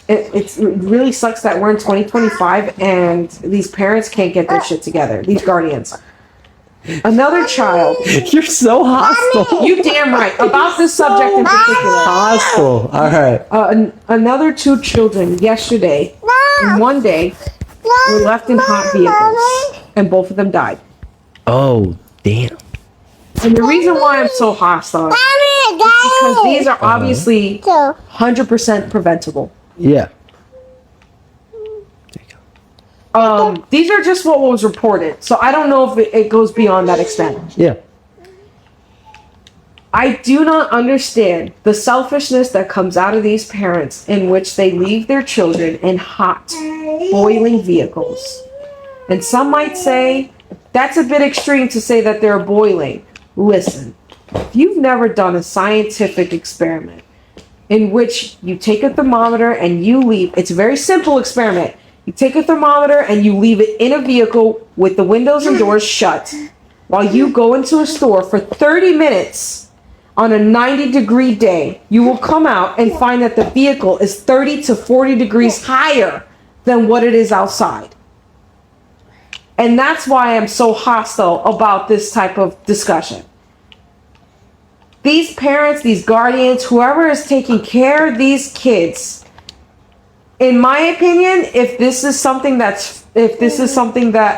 S1: it really sucks that we're in 2025 and these parents can't get their shit together. These guardians. Another child.
S2: You're so hostile.
S1: You damn right. About this subject in particular.
S2: Hostile. All right.
S1: Another 2 children yesterday, in one day, were left in hot vehicles. And both of them died.
S2: Oh, damn.
S1: And the reason why I'm so hostile is because these are obviously 100% preventable.
S2: Yeah. There you
S1: go. These are just what was reported. So I don't know if it goes beyond that extent.
S2: Yeah.
S1: I do not understand the selfishness that comes out of these parents in which they leave their children in hot, boiling vehicles. And some might say, that's a bit extreme to say that they're boiling. Listen, If you've never done a scientific experiment in which you take a thermometer and you leave, it's a very simple experiment. You take a thermometer and you leave it in a vehicle with the windows and doors shut while you go into a store for 30 minutes on a 90-degree day. You will come out and find that the vehicle is 30 to 40 degrees higher than what it is outside. And that's why I'm so hostile about this type of discussion. These parents, these guardians, whoever is taking care of these kids, in my opinion, if this is something that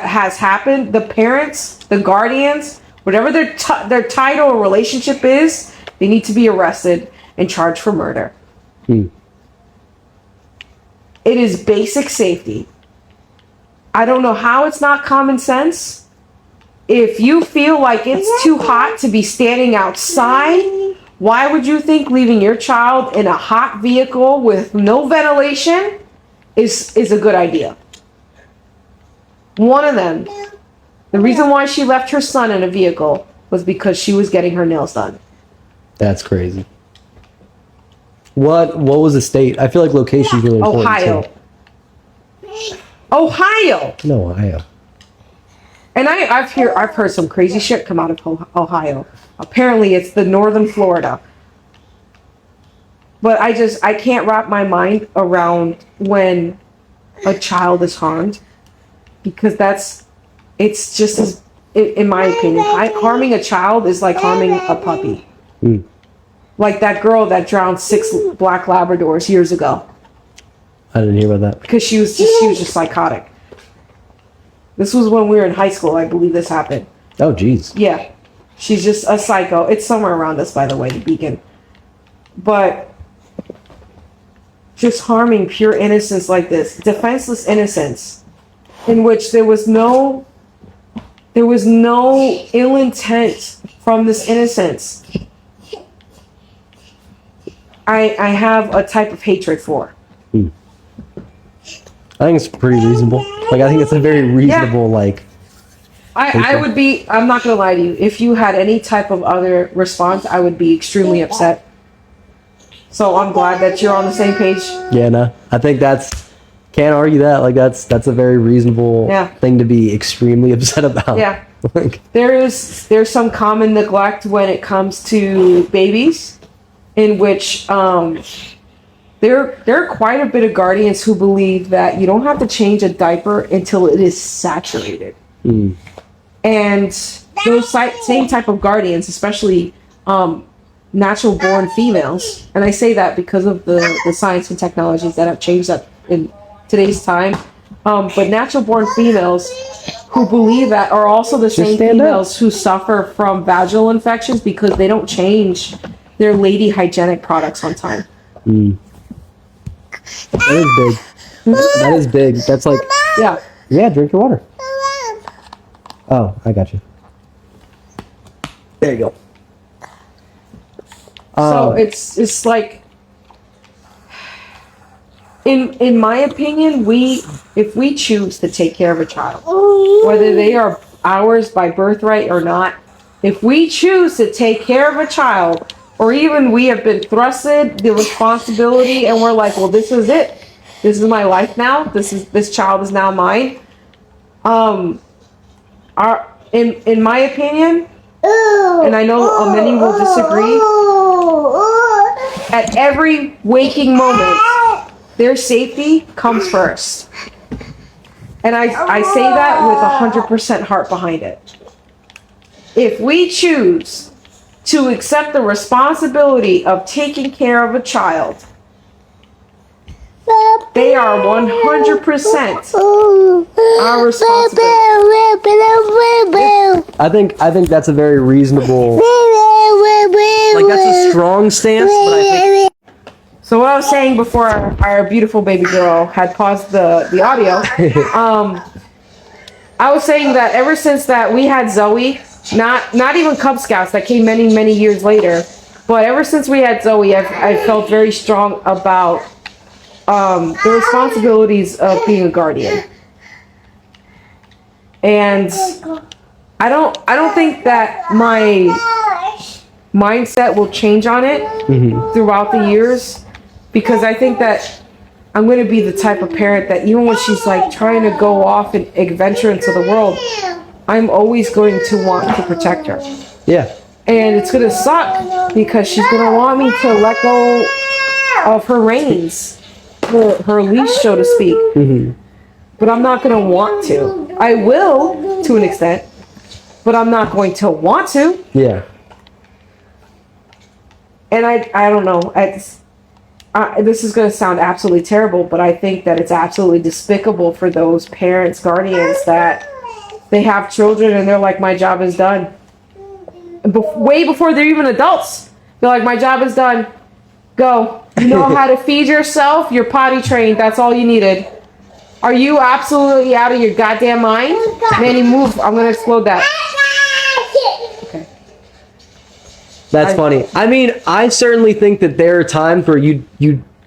S1: has happened, the parents, the guardians, whatever their title or relationship is, they need to be arrested and charged for murder. It is basic safety. I don't know how it's not common sense. If you feel like it's too hot to be standing outside, why would you think leaving your child in a hot vehicle with no ventilation is a good idea? One of them, the reason why she left her son in a vehicle was because she was getting her nails done.
S2: That's crazy. What was the state? I feel like location's really important. Ohio. No, Ohio.
S1: And I've heard some crazy shit come out of Ohio. Apparently it's the northern Florida. But I can't wrap my mind around when a child is harmed, because it's just as, in my opinion, harming a child is like harming a puppy. Like that girl that drowned 6 black Labradors years ago.
S2: I didn't hear about that.
S1: Because she was just psychotic. This was when we were in high school, I believe this happened.
S2: Oh, jeez.
S1: Yeah. She's just a psycho. It's somewhere around us, by the way, the Beacon. But just harming pure innocence like this, defenseless innocence, in which there was no ill intent from this innocence, I have a type of hatred for.
S2: I think it's pretty reasonable. Like, I think it's a very reasonable,
S1: I would be, I'm not going to lie to you, if you had any type of other response, I would be extremely upset. So I'm glad that you're on the same page.
S2: Yeah, no. I think can't argue that. Like, that's a very reasonable thing to be extremely upset about.
S1: Yeah. There's some common neglect when it comes to babies, in which there are quite a bit of guardians who believe that you don't have to change a diaper until it is saturated. And those same type of guardians, especially natural born females, and I say that because of the science and technologies that have changed that in today's time, but natural born females who believe that are also the same females who suffer from vaginal infections because they don't change their lady hygienic products on time.
S2: That is big. That is big. That's like... Yeah, drink your water. Oh, I got you. There you go.
S1: So it's like, in my opinion, if we choose to take care of a child, whether they are ours by birthright or not, if we choose to take care of a child, or even we have been thrusted the responsibility and we're like, well, this is it. This is my life now. This child is now mine. In my opinion, and I know many will disagree, at every waking moment, their safety comes first. And I say that with 100% heart behind it. If we choose to accept the responsibility of taking care of a child, they are 100% our responsibility.
S2: I think that's a very reasonable, like, that's a strong stance, but I think...
S1: So what I was saying before our beautiful baby girl had paused the audio, I was saying that ever since that we had Zoe, not even Cub Scouts, that came many, many years later, but ever since we had Zoe, I felt very strong about the responsibilities of being a guardian. And I don't think that mindset will change on it throughout the years, because I think that I'm going to be the type of parent that even when she's like trying to go off and adventure into the world, I'm always going to want to protect her.
S2: Yeah.
S1: And it's going to suck because she's going to want me to let go of her reins, her leash, so to speak. But I'm not going to want to. I will, to an extent, but I'm not going to want to.
S2: Yeah.
S1: And I don't know. This is going to sound absolutely terrible, but I think that it's absolutely despicable for those parents, guardians, that they have children and they're like, my job is done. Way before they're even adults. They're like, my job is done. Go. You know how to feed yourself? You're potty trained. That's all you needed. Are you absolutely out of your goddamn mind? Manny, move. I'm going to explode that. Okay.
S2: That's funny. I mean, I certainly think that there are times where you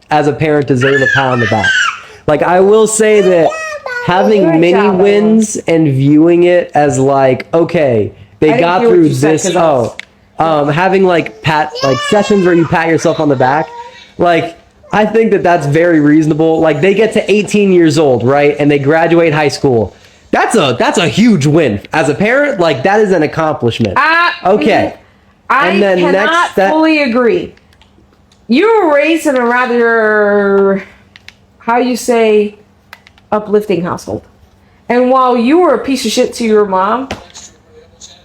S2: as a parent deserve a pat on the back. Like, I will say that having mini wins and viewing it as like, okay, they got through this. Having like sessions where you pat yourself on the back, like, I think that that's very reasonable. Like, they get to 18 years old, right, and they graduate high school. That's a huge win as a parent. Like, that is an accomplishment. Okay.
S1: I cannot fully agree. You were raised in a rather, how you say, uplifting household. And while you were a piece of shit to your mom,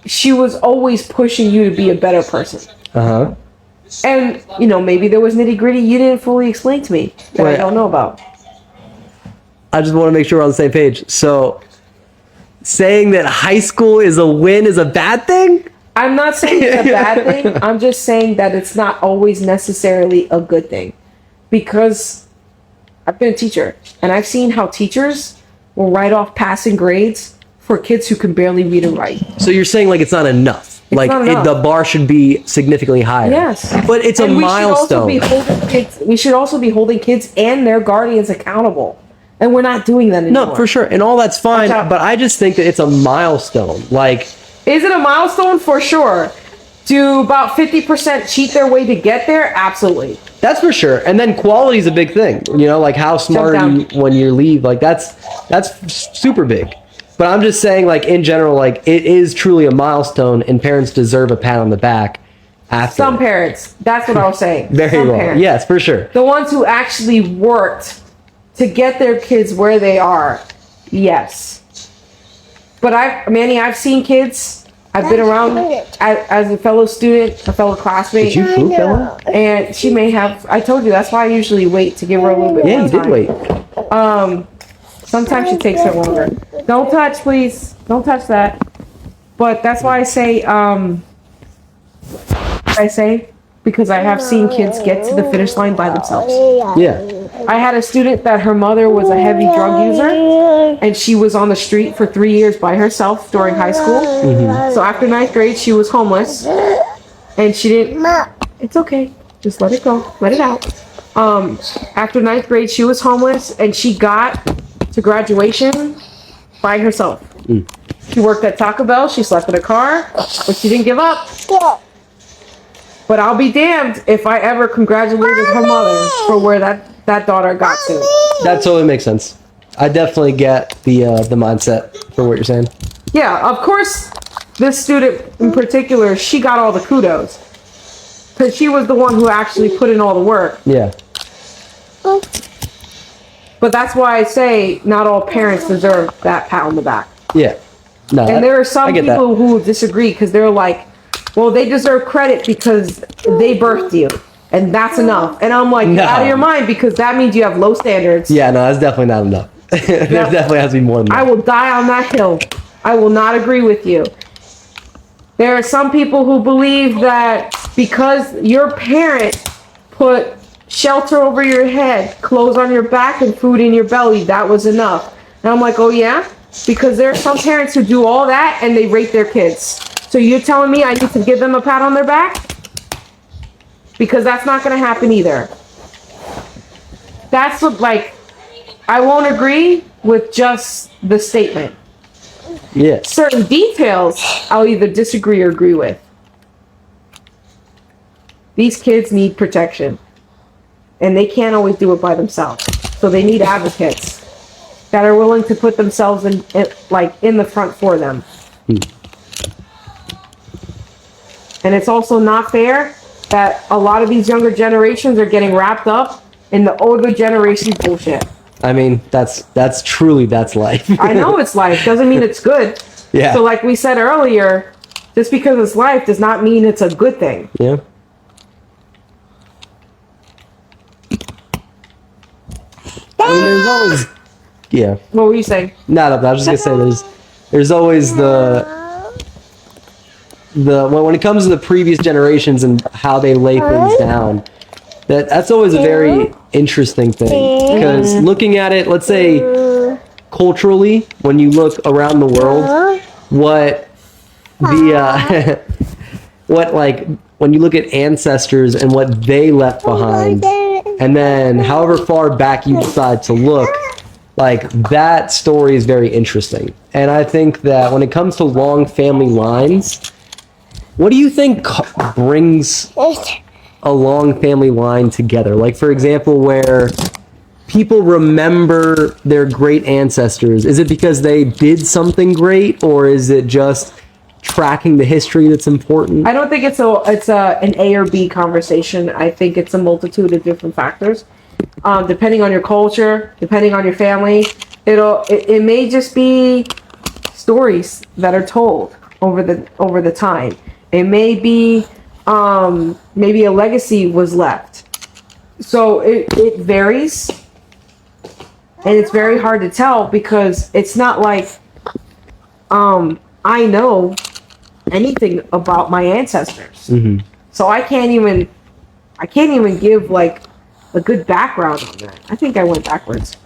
S1: she was always pushing you to be a better person.
S2: Uh-huh.
S1: And, you know, maybe there was nitty gritty you didn't fully explain to me that I don't know about.
S2: I just want to make sure we're on the same page. So, saying that high school is a win is a bad thing?
S1: I'm not saying it's a bad thing. I'm just saying that it's not always necessarily a good thing. Because I've been a teacher, and I've seen how teachers will write off passing grades for kids who can barely read and write. So
S2: you're saying like it's not enough? The bar should be significantly higher.
S1: Yes.
S2: But it's a milestone.
S1: We should also be holding kids and their guardians accountable. And we're not doing that anymore.
S2: No, for sure. And all that's fine. But I just think that it's a milestone. Like,
S1: is it a milestone? For sure. Do about 50% cheat their way to get there? Absolutely.
S2: That's for sure. And then quality is a big thing. You know, like how smart are you when you leave? Like, that's super big. But I'm just saying, like, in general, like, it is truly a milestone, and parents deserve a pat on the back after.
S1: Some parents. That's what I was saying.
S2: Very well. Parents. Yes, for sure.
S1: The ones who actually worked to get their kids where they are, yes. But Manny, I've seen kids. I've been around as a fellow student, a fellow classmate.
S2: Did you poop, Ella?
S1: And she may have. I told you, that's why I usually wait to give her a little bit more time.
S2: Yeah, you did wait.
S1: Sometimes she takes her longer. Don't touch, please. Don't touch that. But that's why I say, because I have seen kids get to the finish line by themselves.
S2: Yeah.
S1: I had a student that her mother was a heavy drug user, and she was on the street for 3 years by herself during high school. Mm-hmm. So after 9th grade, she was homeless, and she didn't. It's okay. Just let it go. Let it out. After 9th grade, she was homeless, and she got to graduation by herself. She worked at Taco Bell. She slept in a car, but she didn't give up. But I'll be damned if I ever congratulated her mother for where that daughter got to.
S2: That totally makes sense. I definitely get the mindset for what you're saying.
S1: Yeah, of course, this student in particular, she got all the kudos. Because she was the one who actually put in all the work.
S2: Yeah.
S1: But that's why I say not all parents deserve that pat on the back.
S2: Yeah. No.
S1: And there are some people who disagree because they're like, well, they deserve credit because they birthed you. And that's enough. And I'm like, out of your mind, because that means you have low standards.
S2: Yeah, no, that's definitely not enough. There definitely has to be more than that.
S1: I will die on that hill. I will not agree with you. There are some people who believe that because your parent put shelter over your head, clothes on your back, and food in your belly, that was enough. And I'm like, oh yeah? Because there are some parents who do all that and they rape their kids. So you're telling me I need to give them a pat on their back? Because that's not going to happen either. That's what, like, I won't agree with just the statement.
S2: Yeah.
S1: Certain details I'll either disagree or agree with. these kids need protection. And they can't always do it by themselves. So they need advocates that are willing to put themselves in the front for them. And it's also not fair that a lot of these younger generations are getting wrapped up in the older generation's bullshit.
S2: I mean, that's life.
S1: I know it's life. Doesn't mean it's good.
S2: Yeah.
S1: So like we said earlier, just because it's life does not mean it's a good thing.
S2: Yeah. I mean, there's always... Yeah.
S1: What were you saying?
S2: No, I was just gonna say there's always the when it comes to the previous generations and how they lay things down. That's always a very interesting thing, because looking at it, let's say culturally, when you look around the world, what the what, like, when you look at ancestors and what they left behind, and then however far back you decide to look, like, that story is very interesting. And I think that when it comes to long family lines, what do you think brings a long family line together? Like, for example, where people remember their great ancestors. Is it because they did something great, or is it just tracking the history that's important?
S1: I don't think it's an A or B conversation. I think it's a multitude of different factors. Depending on your culture, depending on your family, it may just be stories that are told over the time. It may be maybe a legacy was left. So it varies, and it's very hard to tell, because it's not like I know anything about my ancestors.
S2: Mm-hmm.
S1: So I can't even give like a good background on that. I think I went backwards.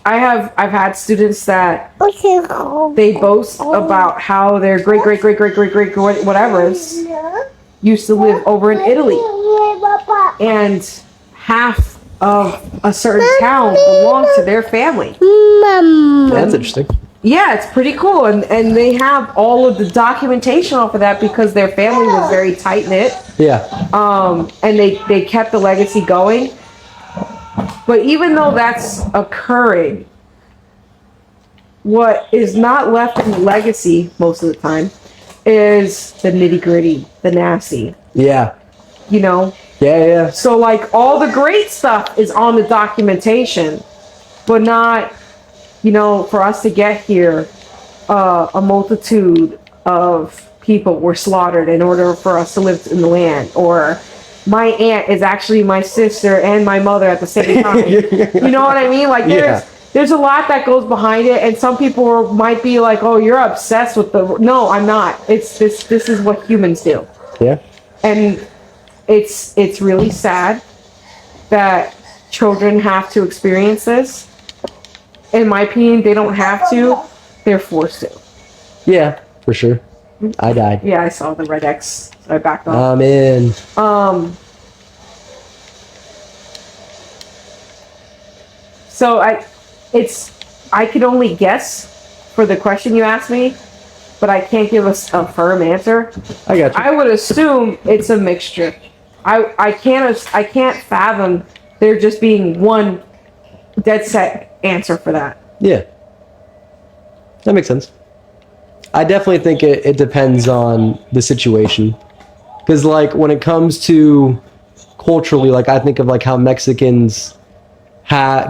S1: I've had students that they boast about how their great whatever's used to live over in Italy, and half of a certain town belonged to their family.
S2: That's interesting.
S1: Yeah, it's pretty cool, and they have all of the documentation off of that, because their family was very tight knit.
S2: Yeah.
S1: And they kept the legacy going. But even though that's occurring, what is not left in the legacy most of the time is the nitty gritty, the nasty.
S2: Yeah.
S1: You know?
S2: Yeah.
S1: So like all the great stuff is on the documentation, but not, for us to get here, a multitude of people were slaughtered in order for us to live in the land, or my aunt is actually my sister and my mother at the same time. You know what I mean? Like there's a lot that goes behind it, and some people might be like, "Oh, you're obsessed with the." No, I'm not. It's this is what humans do.
S2: Yeah.
S1: And it's really sad that children have to experience this. In my opinion, they don't have to. They're forced to.
S2: Yeah, for sure. I died.
S1: Yeah, I saw the red X. So I backed off.
S2: I'm in.
S1: So I could only guess for the question you asked me, but I can't give us a firm answer.
S2: I got you.
S1: I would assume it's a mixture. I can't fathom there just being one dead set answer for that.
S2: Yeah. That makes sense. I definitely think it depends on the situation. Because, like, when it comes to culturally, like, I think of, like, how Mexicans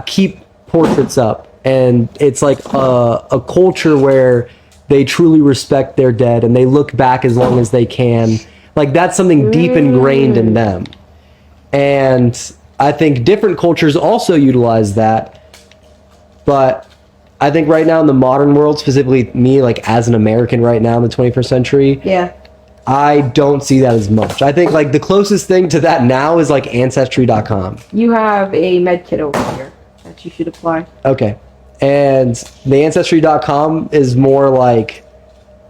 S2: keep portraits up. And it's, like, a culture where they truly respect their dead and they look back as long as they can. Like, that's something deep ingrained in them. And I think different cultures also utilize that. But I think right now in the modern world, specifically me, like as an American right now in the 21st century,
S1: yeah,
S2: I don't see that as much. I think like the closest thing to that now is like Ancestry.com.
S1: You have a med kit over here that you should apply.
S2: Okay. And the Ancestry.com is more like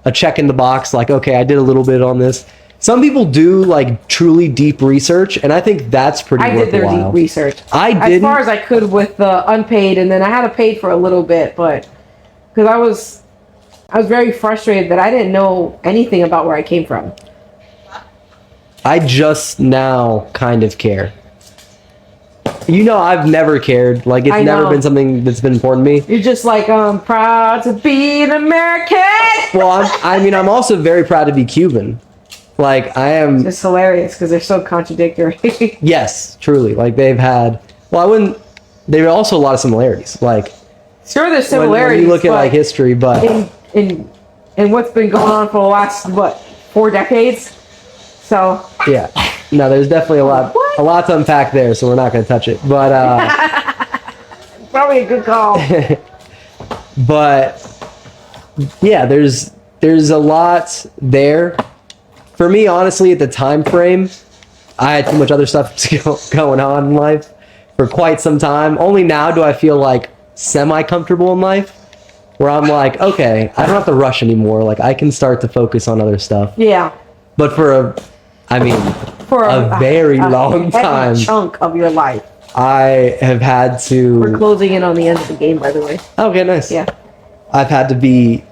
S2: a check in the box, like, okay, I did a little bit on this. Some people do like truly deep research, and I think that's pretty worthwhile. I did their deep
S1: research.
S2: I did
S1: as far as I could with the unpaid, and then I had to pay for a little bit, but because I was very frustrated that I didn't know anything about where I came from.
S2: I just now kind of care. I've never cared. Like, it's never been something that's been important to me.
S1: You're just like, I'm proud to be an American.
S2: Well, I'm also very proud to be Cuban. Like, I am.
S1: It's hilarious because they're so contradictory.
S2: Yes, truly. Like, they've had. Well, I wouldn't. There are also a lot of similarities. Like,
S1: sure, there's similarities.
S2: When you look at like history, but
S1: in what's been going on for the last 4 decades. So
S2: yeah, no, there's definitely a lot to unpack there. So we're not going to touch it. But
S1: probably a good call.
S2: But yeah, there's a lot there. For me, honestly, at the time frame, I had too much other stuff going on in life for quite some time. Only now do I feel like semi-comfortable in life, where I'm like, okay, I don't have to rush anymore. Like, I can start to focus on other stuff.
S1: Yeah.
S2: But for a very long time,
S1: chunk of your life,
S2: I have had to.
S1: We're closing in on the end of the game, by the way.
S2: Okay, nice.
S1: Yeah.
S2: I've had to be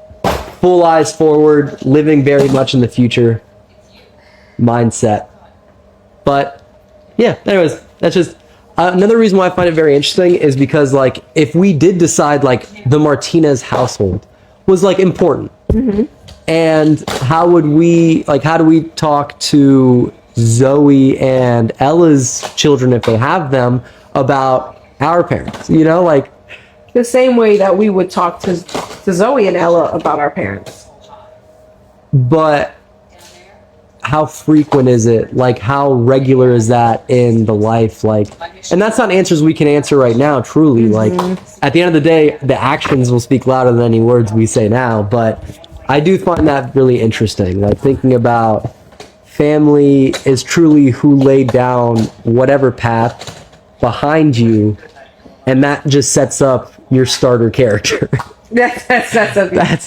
S2: full eyes forward, living very much in the future mindset. But yeah, anyways, that's just another reason why I find it very interesting is because, like, if we did decide like the Martinez household was like important, and how do we talk to Zoe and Ella's children if they have them about our parents? Like
S1: the same way that we would talk to Zoe and Ella about our parents.
S2: But how frequent is it? Like, how regular is that in the life? Like, and that's not answers we can answer right now, truly. Like, at the end of the day, the actions will speak louder than any words we say now. But I do find that really interesting. Like, thinking about family is truly who laid down whatever path behind you, and that just sets up your starter character.
S1: That sets up
S2: that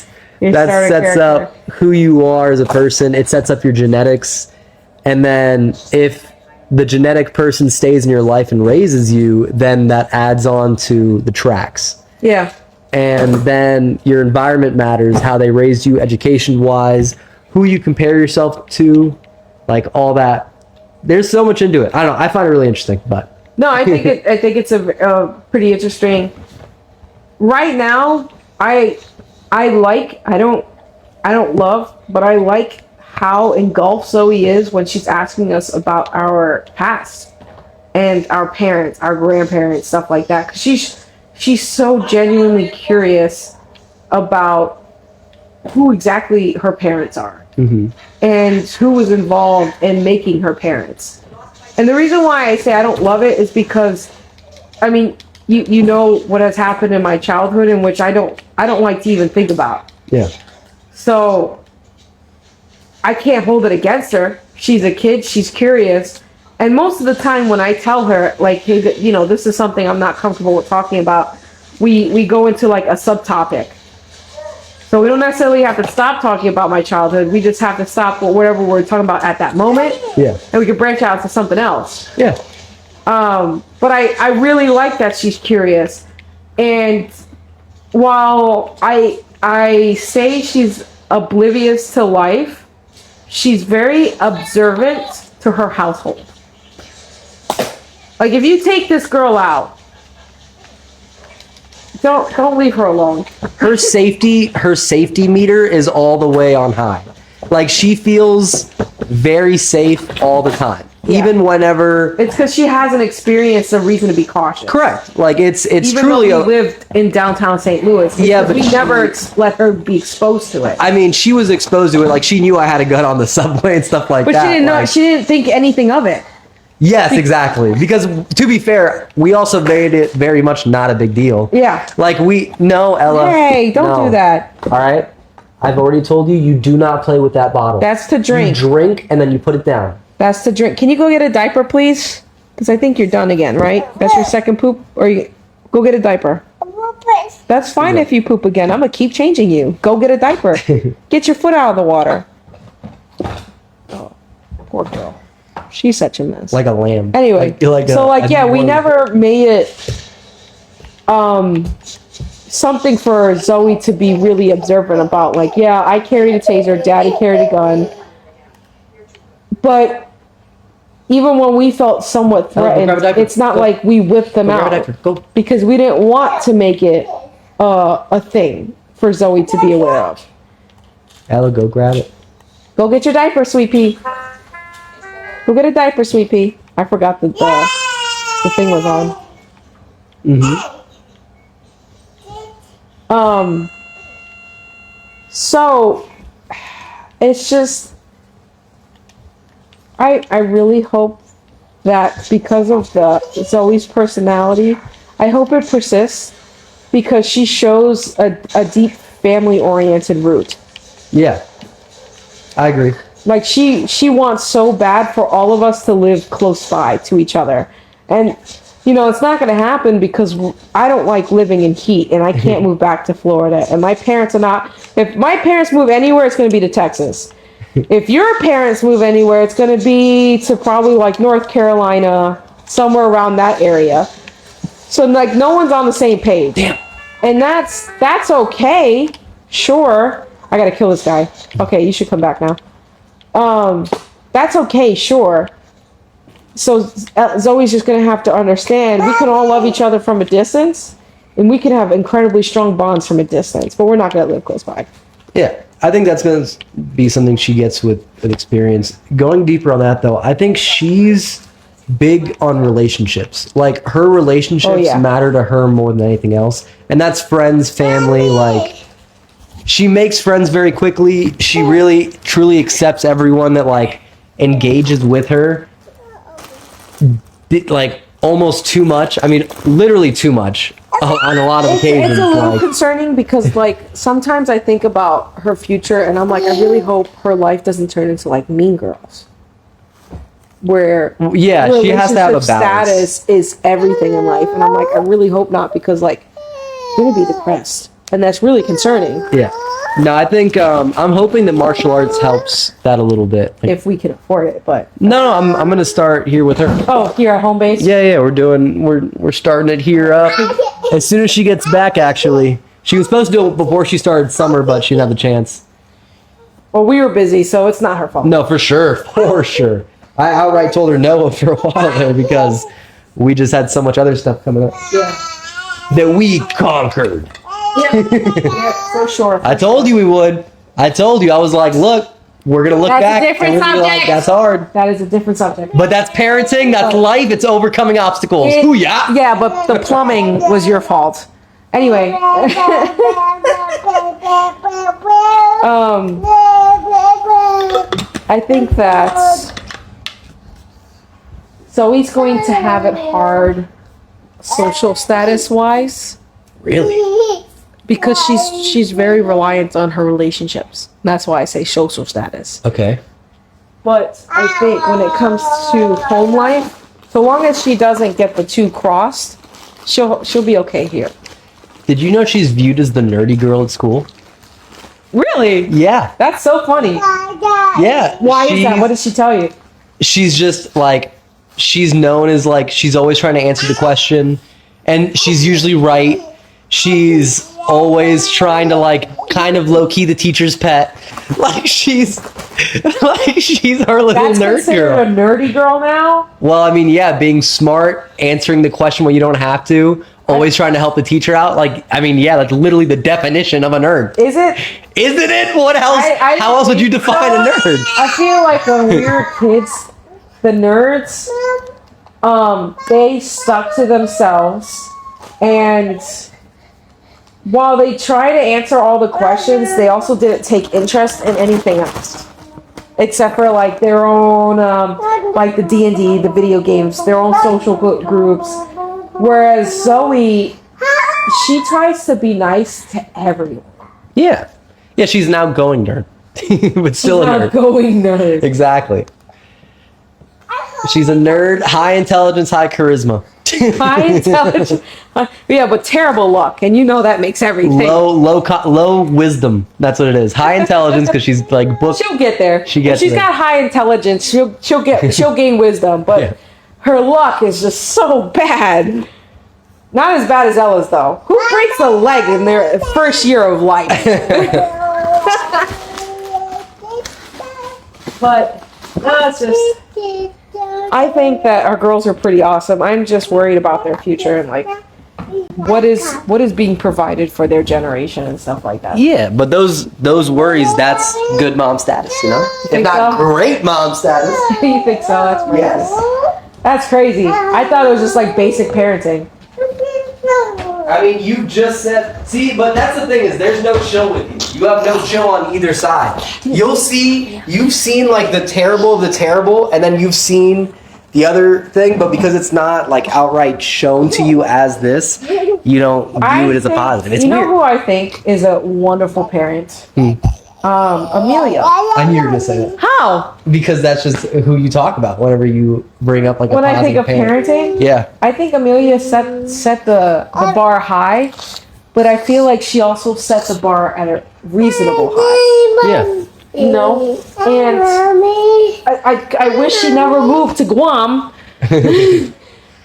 S2: sets up who you are as a person. It sets up your genetics. And then if the genetic person stays in your life and raises you, then that adds on to the tracks.
S1: Yeah.
S2: And then your environment matters, how they raised you education-wise, who you compare yourself to, like all that. There's so much into it. I don't know. I find it really interesting, but
S1: no, I think it's a pretty interesting. Right now, I don't love, but I like how engulfed Zoe is when she's asking us about our past and our parents, our grandparents, stuff like that. 'Cause she's so genuinely curious about who exactly her parents are and who was involved in making her parents. And the reason why I say I don't love it is because, I mean, you know what has happened in my childhood, in which I don't like to even think about.
S2: yeah.
S1: So I can't hold it against her. She's a kid. She's curious. And most of the time when I tell her, like, hey, this is something I'm not comfortable with talking about, we go into like a subtopic. So we don't necessarily have to stop talking about my childhood. We just have to stop whatever we're talking about at that moment.
S2: Yeah.
S1: And we can branch out to something else.
S2: Yeah.
S1: But I really like that she's curious. And while I say she's oblivious to life, she's very observant to her household. Like, if you take this girl out, don't leave her alone.
S2: Her safety meter is all the way on high. Like, she feels very safe all the time.
S1: Yeah.
S2: Even whenever
S1: it's because she hasn't experienced a reason to be cautious.
S2: Correct. Like, it's
S1: even
S2: truly
S1: though we lived in downtown St. Louis.
S2: Yeah, but
S1: we never let her be exposed to it.
S2: I mean, she was exposed to it. Like, she knew I had a gun on the subway and stuff like that.
S1: But she didn't know.
S2: Like,
S1: She didn't think anything of it.
S2: yes, exactly. Because to be fair, we also made it very much not a big deal.
S1: Yeah.
S2: Like, no, Ella.
S1: Hey, don't do that.
S2: All right. I've already told you, you do not play with that bottle.
S1: That's to drink.
S2: You drink and then you put it down.
S1: That's to drink. Can you go get a diaper, please? Because I think you're done again, right? That's your second poop? Or you go get a diaper. That's fine if you poop again. I'm going to keep changing you. Go get a diaper. Get your foot out of the water. Oh, poor girl. She's such a mess.
S2: Like a lamb.
S1: Anyway, we never made it something for Zoe to be really observant about. Like, yeah, I carried a taser, Daddy carried a gun, but even when we felt somewhat threatened, it's not like we whipped them out because we didn't want to make it a thing for Zoe to be aware of.
S2: Ella, go grab it.
S1: Go get your diaper, Sweet Pea. Go get a diaper, Sweet Pea. I forgot that the thing was on. So it's just I really hope that because of Zoe's personality, I hope it persists because she shows a deep family-oriented root.
S2: Yeah, I agree.
S1: Like she wants so bad for all of us to live close by to each other. And you know, it's not going to happen because I don't like living in heat and I can't move back to Florida. And my parents are not. If my parents move anywhere, it's going to be to Texas. If your parents move anywhere, it's going to be to probably like North Carolina, somewhere around that area. So like no one's on the same page.
S2: Damn.
S1: And that's okay. Sure. I got to kill this guy. Okay, you should come back now. That's okay, sure. So Zoe's just going to have to understand we can all love each other from a distance and we can have incredibly strong bonds from a distance, but we're not going to live close by.
S2: Yeah, I think that's going to be something she gets with experience. Going deeper on that, though, I think she's big on relationships. Like, her relationships matter to her more than anything else. And that's friends, family, like, she makes friends very quickly. She really, truly accepts everyone that, like, engages with her. Like, almost too much. I mean, literally too much on a lot of occasions.
S1: It's a little concerning because, like, sometimes I think about her future and I'm like, I really hope her life doesn't turn into, like, Mean Girls. Where
S2: she has to have a balance.
S1: Status is everything in life. And I'm like, I really hope not because, like, I'm going to be depressed. And that's really concerning.
S2: Yeah. No, I think I'm hoping that martial arts helps that a little bit. Like,
S1: if we can afford it, but
S2: no, I'm gonna start here with her.
S1: Oh, here at home base.
S2: Yeah, we're starting it here up as soon as she gets back. Actually, she was supposed to do it before she started summer, but she didn't have the chance.
S1: Well, we were busy, so it's not her fault.
S2: No, for sure. I outright told her no for a while there because we just had so much other stuff coming up.
S1: Yeah.
S2: That we conquered.
S1: Yeah, for sure.
S2: I told you we would. I told you. I was like, look, we're going to look back.
S1: That's a different subject.
S2: Like, that's hard.
S1: That is a different subject.
S2: But that's parenting. That's life. It's overcoming obstacles. Ooh, yeah.
S1: Yeah, but the plumbing was your fault. Anyway. I think that Zoe's going to have it hard social status wise.
S2: Really?
S1: Because she's very reliant on her relationships. That's why I say social status.
S2: Okay.
S1: But I think when it comes to home life, so long as she doesn't get the two crossed, she'll be okay here.
S2: Did you know she's viewed as the nerdy girl at school?
S1: Really?
S2: Yeah.
S1: That's so funny.
S2: Yeah.
S1: Why is that? What did she tell you?
S2: She's just like, she's known as like, she's always trying to answer the question, and she's usually right. She's always trying to like kind of low key the teacher's pet. Like she's our little
S1: That's
S2: nerd girl.
S1: A nerdy girl now?
S2: Well, I mean, yeah, being smart, answering the question when you don't have to, always trying to help the teacher out. Like, I mean, yeah, that's literally the definition of a nerd.
S1: Is it?
S2: Isn't it? What else? How else would you define a nerd?
S1: I feel like when we were kids, the nerds, they stuck to themselves, and while they try to answer all the questions, they also didn't take interest in anything else. Except for like their own, like the D&D, the video games, their own social groups. Whereas Zoe, she tries to be nice to everyone.
S2: Yeah. Yeah, she's an outgoing nerd. But still a nerd.
S1: Outgoing nerd.
S2: Exactly. She's a nerd, high intelligence, high charisma.
S1: High intelligence, yeah, but terrible luck, and you know that makes everything.
S2: Low wisdom. That's what it is. High intelligence because she's like booked.
S1: She'll get there.
S2: She's
S1: got high intelligence. She'll gain wisdom, but her luck is just so bad. Not as bad as Ella's, though. Who breaks a leg in their first year of life? But no, it's just. I think that our girls are pretty awesome. I'm just worried about their future and like what is being provided for their generation and stuff like that.
S2: Yeah, but those worries, that's good mom status, you know? If not great mom status.
S1: You think so? That's crazy.
S2: Yes.
S1: That's crazy. I thought it was just like basic parenting.
S2: I mean, you just said, see, but that's the thing is there's no chill with you. You have no chill on either side. You've seen like the terrible of the terrible, and then you've seen the other thing, but because it's not like outright shown to you as this, you don't view it as a positive. It's
S1: you know
S2: weird.
S1: who I think is a wonderful parent? Amelia.
S2: I knew you were gonna say that.
S1: How?
S2: Because that's just who you talk about whenever you bring up like a
S1: When I
S2: positive
S1: think of
S2: parent.
S1: parenting,
S2: Yeah.
S1: I think Amelia set the bar high, but I feel like she also set the bar at a reasonable high.
S2: Yeah.
S1: You know, and I wish she never moved to Guam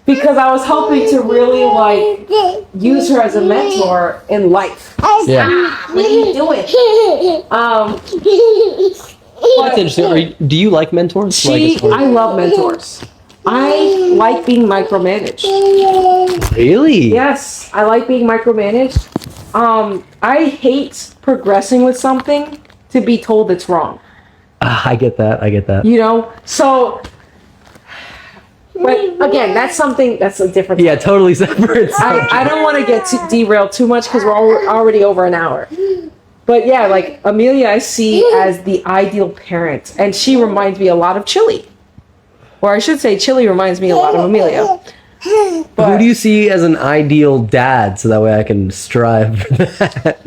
S1: because I was hoping to really like use her as a mentor in life.
S2: Yeah.
S1: What are you doing?
S2: That's interesting. Do you like mentors?
S1: I love mentors. I like being micromanaged.
S2: Really?
S1: Yes, I like being micromanaged. I hate progressing with something to be told it's wrong.
S2: I get that.
S1: You know? So, but again, that's a different
S2: Yeah, totally separate.
S1: I don't want to get derailed too much because we're already over an hour. But yeah, like Amelia, I see as the ideal parent, and she reminds me a lot of Chili. Or I should say, Chili reminds me a lot of Amelia. But,
S2: who do you see as an ideal dad, so that way I can strive for that?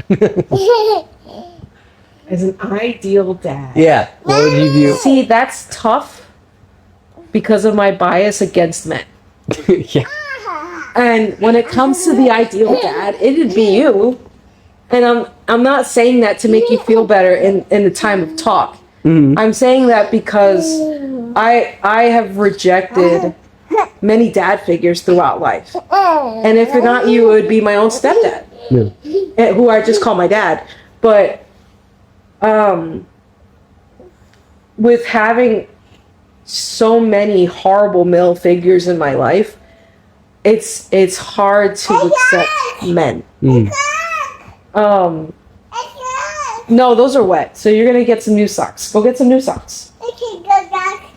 S1: as an ideal dad.
S2: Yeah. What would you view?
S1: See, that's tough because of my bias against men.
S2: Yeah.
S1: And when it comes to the ideal dad, it'd be you. And I'm not saying that to make you feel better in the time of talk.
S2: Mm-hmm.
S1: I'm saying that because I have rejected many dad figures throughout life. And if not you, it would be my own stepdad, who I just call my dad. But with having so many horrible male figures in my life, it's hard to accept men. No, those are wet. So you're gonna get some new socks. Go get some new socks.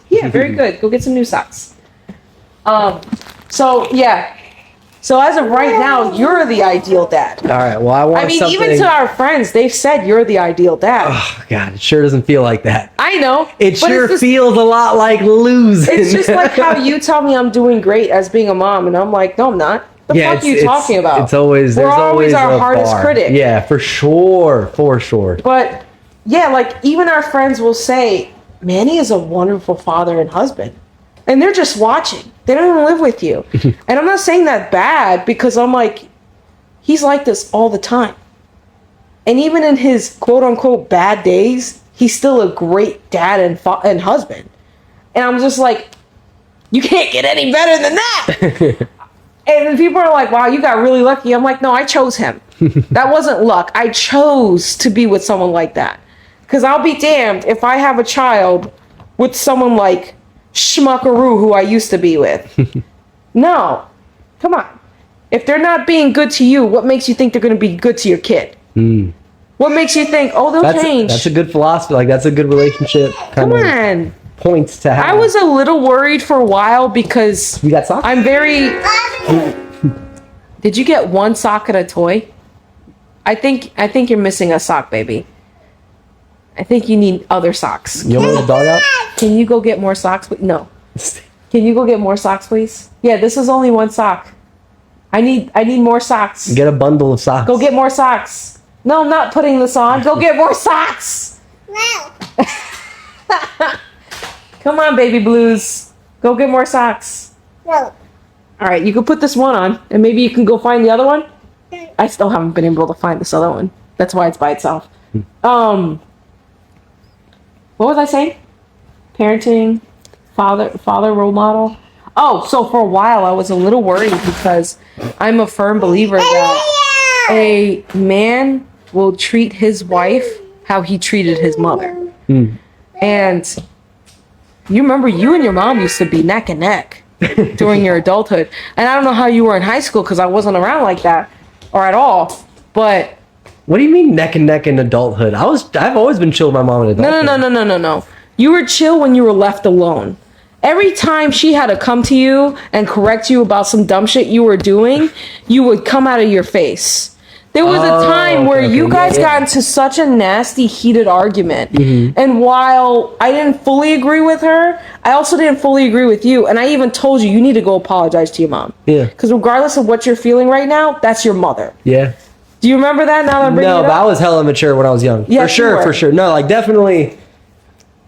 S1: Yeah, very good. Go get some new socks. So yeah. So as of right now, you're the ideal dad.
S2: All right. Well, I mean,
S1: even to our friends, they've said you're the ideal dad.
S2: Oh God, it sure doesn't feel like that.
S1: I know.
S2: It sure feels a lot like losing.
S1: It's just like how you tell me I'm doing great as being a mom, and I'm like, no, I'm not. The fuck are you talking about?
S2: It's always
S1: we're always our hardest critic.
S2: Yeah, for sure.
S1: But yeah, like even our friends will say, Manny is a wonderful father and husband. And they're just watching. They don't even live with you. And I'm not saying that bad because I'm like, he's like this all the time. And even in his quote unquote bad days, he's still a great dad and husband. And I'm just like, you can't get any better than that. And then people are like, wow, you got really lucky. I'm like, no, I chose him. That wasn't luck. I chose to be with someone like that. Because I'll be damned if I have a child with someone like Schmuckaroo, who I used to be with. No. Come on. If they're not being good to you, what makes you think they're going to be good to your kid? What makes you think, oh, they'll change? That's
S2: a good philosophy. Like, that's a good relationship.
S1: Come on.
S2: Points to have.
S1: I was a little worried for a while because
S2: you got socks?
S1: I'm very... Did you get one sock and a toy? I think you're missing a sock, baby. I think you need other socks.
S2: You want the dog out?
S1: Can you go get more socks? No. Can you go get more socks, please? Yeah, this is only one sock. I need more socks.
S2: Get a bundle of socks.
S1: Go get more socks. No, I'm not putting this on. Go get more socks.
S3: No.
S1: Come on, baby blues. Go get more socks.
S3: No.
S1: All right, you can put this one on, and maybe you can go find the other one. I still haven't been able to find this other one. That's why it's by itself. What was I saying? Parenting, father role model. Oh, so for a while I was a little worried because I'm a firm believer that a man will treat his wife how he treated his mother. And you remember you and your mom used to be neck and neck during your adulthood. And I don't know how you were in high school because I wasn't around like that or at all. But
S2: What do you mean neck and neck in adulthood? I've always been chill with my mom in adulthood.
S1: no. You were chill when you were left alone. Every time she had to come to you and correct you about some dumb shit you were doing, you would come out of your face. There was a time where you guys got into such a nasty, heated argument. And while I didn't fully agree with her, I also didn't fully agree with you. And I even told you, you need to go apologize to your mom.
S2: Yeah.
S1: Because regardless of what you're feeling right now, that's your mother.
S2: Yeah.
S1: Do you remember that now that I'm bringing it up?
S2: No, but I was hella mature when I was young.
S1: Yeah,
S2: for sure. No, like definitely.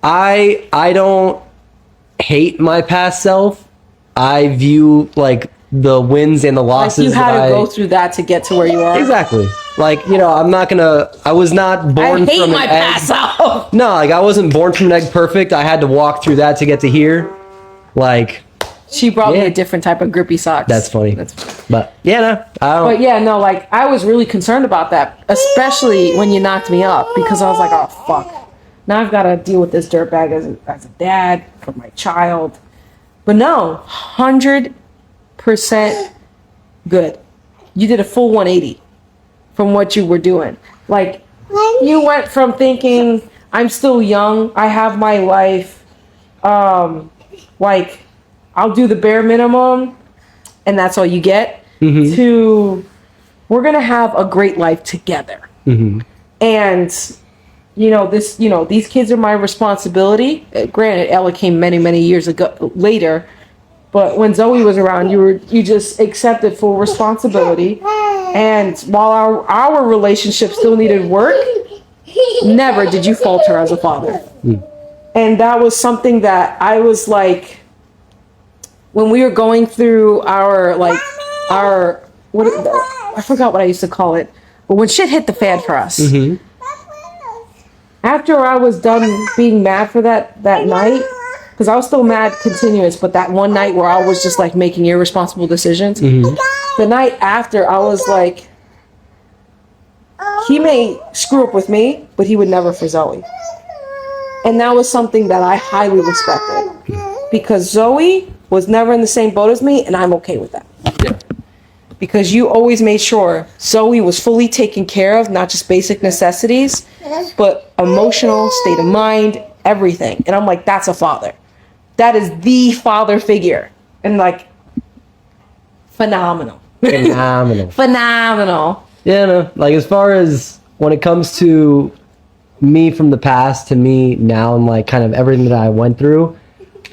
S2: I don't hate my past self. I view like the wins and the losses.
S1: Like you had to go through that to get to where you are.
S2: Exactly. Like, you know, I was not born
S1: I hate
S2: from
S1: my
S2: an egg.
S1: past self.
S2: No, like I wasn't born from an egg perfect. I had to walk through that to get to here. Like,
S1: She brought me a different type of grippy socks.
S2: that's funny. But yeah, no, I don't.
S1: But yeah, no, like I was really concerned about that, especially when you knocked me up, because I was like, oh fuck, now I've got to deal with this dirtbag as a dad for my child. But no, 100% good. You did a full 180 from what you were doing. Like you went from thinking I'm still young, I have my life, like I'll do the bare minimum, and that's all you get, to we're gonna have a great life together. And these kids are my responsibility. Granted, Ella came many, many years ago later, but when Zoe was around, you just accepted full responsibility. And while our relationship still needed work, never did you falter as a father. And that was something that I was like, when we were going through I forgot what I used to call it, but when shit hit the fan for us, after I was done being mad for that night, because I was still mad continuous, but that one night where I was just like making irresponsible decisions, the night after I was like, he may screw up with me, but he would never for Zoe. And that was something that I highly respected, because Zoe was never in the same boat as me, and I'm okay with that.
S2: Yeah.
S1: Because you always made sure Zoe was fully taken care of, not just basic necessities, but emotional, state of mind, everything. And I'm like, that's a father. That is the father figure. And like, phenomenal. Phenomenal.
S2: Yeah, no, like as far as when it comes to me from the past to me now and like kind of everything that I went through,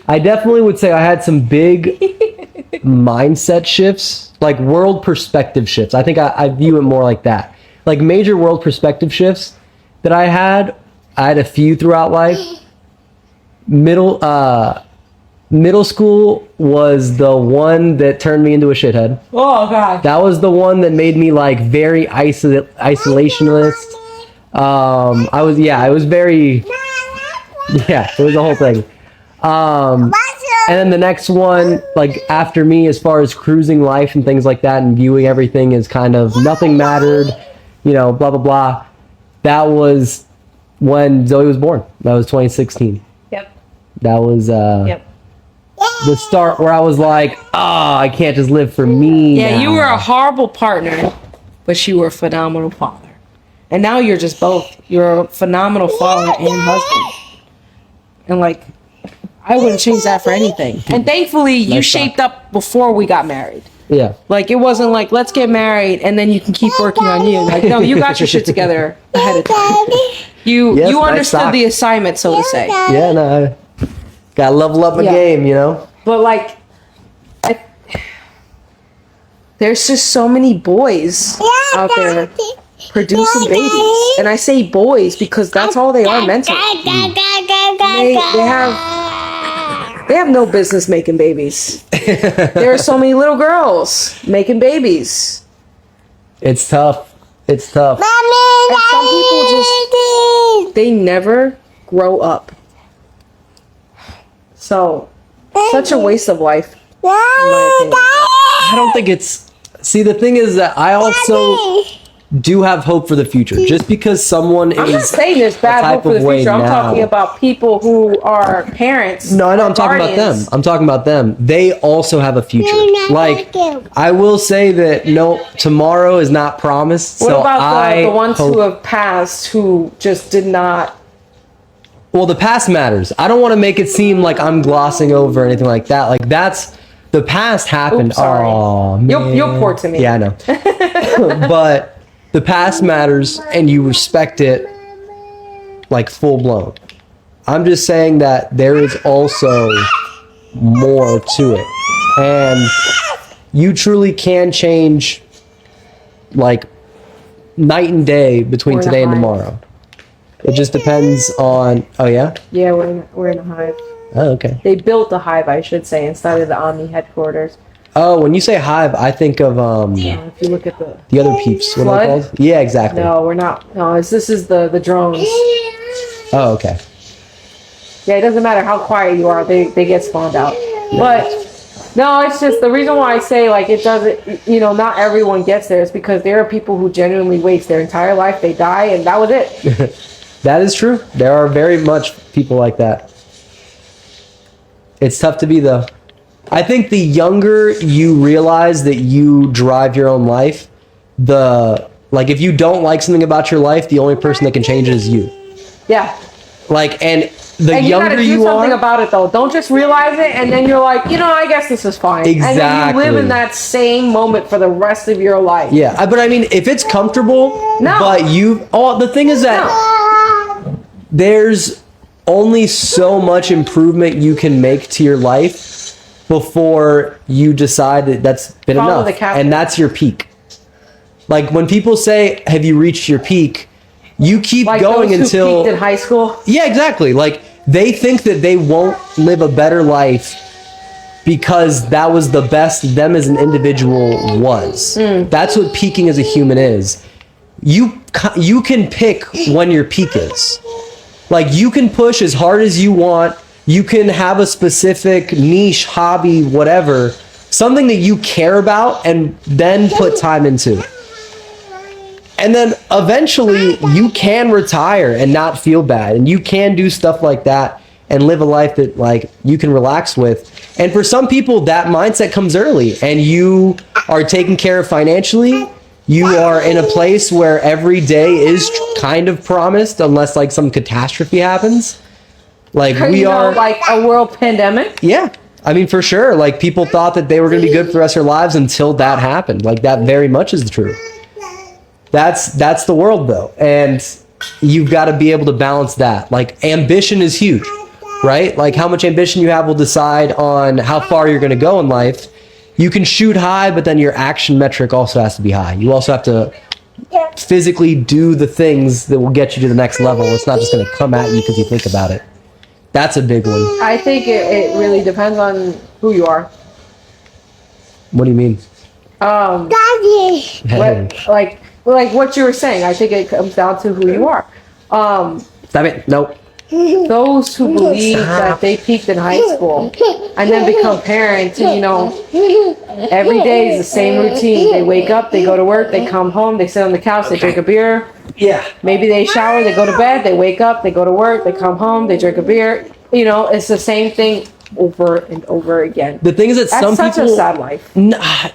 S2: I definitely would say I had some big mindset shifts, like world perspective shifts. I think I view it more like that. Like major world perspective shifts that I had a few throughout life. Middle school was the one that turned me into a shithead.
S1: Oh, God.
S2: That was the one that made me like very isolationist. It was a whole thing. And then the next one, like after me, as far as cruising life and things like that and viewing everything as kind of nothing mattered, blah, blah, blah. That was when Zoe was born. That was 2016.
S1: Yep.
S2: That was the start where I was like, I can't just live for me.
S1: Yeah,
S2: now.
S1: you were a horrible partner, but you were a phenomenal father. And now you're just both. You're a phenomenal father and husband. And like, I wouldn't change that for anything. And thankfully, you shaped up before we got married.
S2: Yeah.
S1: Like, it wasn't like, let's get married and then you can keep working on you. Like, no, you got your shit together ahead of time. You understood the assignment, so to say.
S2: Yeah, no. Gotta level up my game,
S1: But like, there's just so many boys out there producing babies. And I say boys because that's all they are mentally. They have no business making babies. There are so many little girls making babies.
S2: It's tough. And some
S1: people they never grow up. So, such a waste of life.
S2: I don't think it's. See, the thing is that I also do have hope for the future. Just because someone
S1: I'm not
S2: is
S1: saying there's bad hope for the future. I'm talking about people who are parents.
S2: No, I know. I'm talking about them. I'm talking about them. They also have a future. Like, I will say that no, tomorrow is not promised.
S1: What
S2: so
S1: about the ones who have passed who just did not?
S2: Well, the past matters. I don't want to make it seem like I'm glossing over anything like that. Like, that's the past happened.
S1: Oops, sorry.
S2: Oh, man.
S1: You're poor to me.
S2: Yeah, I know. But the past matters, and you respect it like full blown. I'm just saying that there is also more to it, and you truly can change like night and day between today and tomorrow. It just depends on. Oh yeah.
S1: Yeah, we're in a hive.
S2: Oh, okay.
S1: They built a hive, I should say, instead of the Omni headquarters.
S2: Oh, when you say hive, I think of
S1: If you look at
S2: the other peeps. What are they called? Yeah, exactly.
S1: No, we're not. No, this is the drones.
S2: Oh, okay.
S1: Yeah, it doesn't matter how quiet you are; they get spawned out. But no, it's just the reason why I say like it doesn't. You know, not everyone gets there. Is because there are people who genuinely waste their entire life. They die, and that was it.
S2: That is true. There are very much people like that. It's tough to be though. I think the younger you realize that you drive your own life, like if you don't like something about your life, the only person that can change it is you.
S1: Yeah.
S2: Like, and the
S1: and
S2: younger
S1: you
S2: you
S1: something
S2: are,
S1: about it though. Don't just realize it and then you're like, you know, I guess this is fine.
S2: Exactly.
S1: And then you live in that same moment for the rest of your life.
S2: Yeah, but I mean, if it's comfortable, but the thing is that there's only so much improvement you can make to your life before you decide that that's been enough, and that's your peak. Like when people say, "Have you reached your peak?" You keep going
S1: those
S2: until
S1: who peaked in high school.
S2: Yeah, exactly. Like they think that they won't live a better life because that was the best them as an individual was. That's what peaking as a human is. You can pick when your peak is. Like you can push as hard as you want. You can have a specific niche, hobby, whatever, something that you care about and then put time into. And then eventually you can retire and not feel bad. And you can do stuff like that and live a life that like you can relax with. And for some people, that mindset comes early and you are taken care of financially. You are in a place where every day is kind of promised unless like some catastrophe happens. Like we are
S1: like a world pandemic.
S2: Yeah. I mean, for sure. Like people thought that they were going to be good for the rest of their lives until that happened. Like that very much is the truth. That's the world though. And you've got to be able to balance that. Like ambition is huge, right? Like how much ambition you have will decide on how far you're going to go in life. You can shoot high, but then your action metric also has to be high. You also have to physically do the things that will get you to the next level. It's not just going to come at you because you think about it. That's a big one.
S1: I think it really depends on who you are.
S2: What do you mean?
S1: Daddy. Like what you were saying. I think it comes down to who you are.
S2: Stop it. Nope.
S1: Those who believe that they peaked in high school and then become parents, and, you know, every day is the same routine. They wake up, they go to work, they come home, they sit on the couch, they drink a beer.
S2: Yeah.
S1: Maybe they shower, they go to bed, they wake up, they go to work, they come home, they drink a beer. You know, it's the same thing over and over again.
S2: The thing is that some people...
S1: That's such a sad life.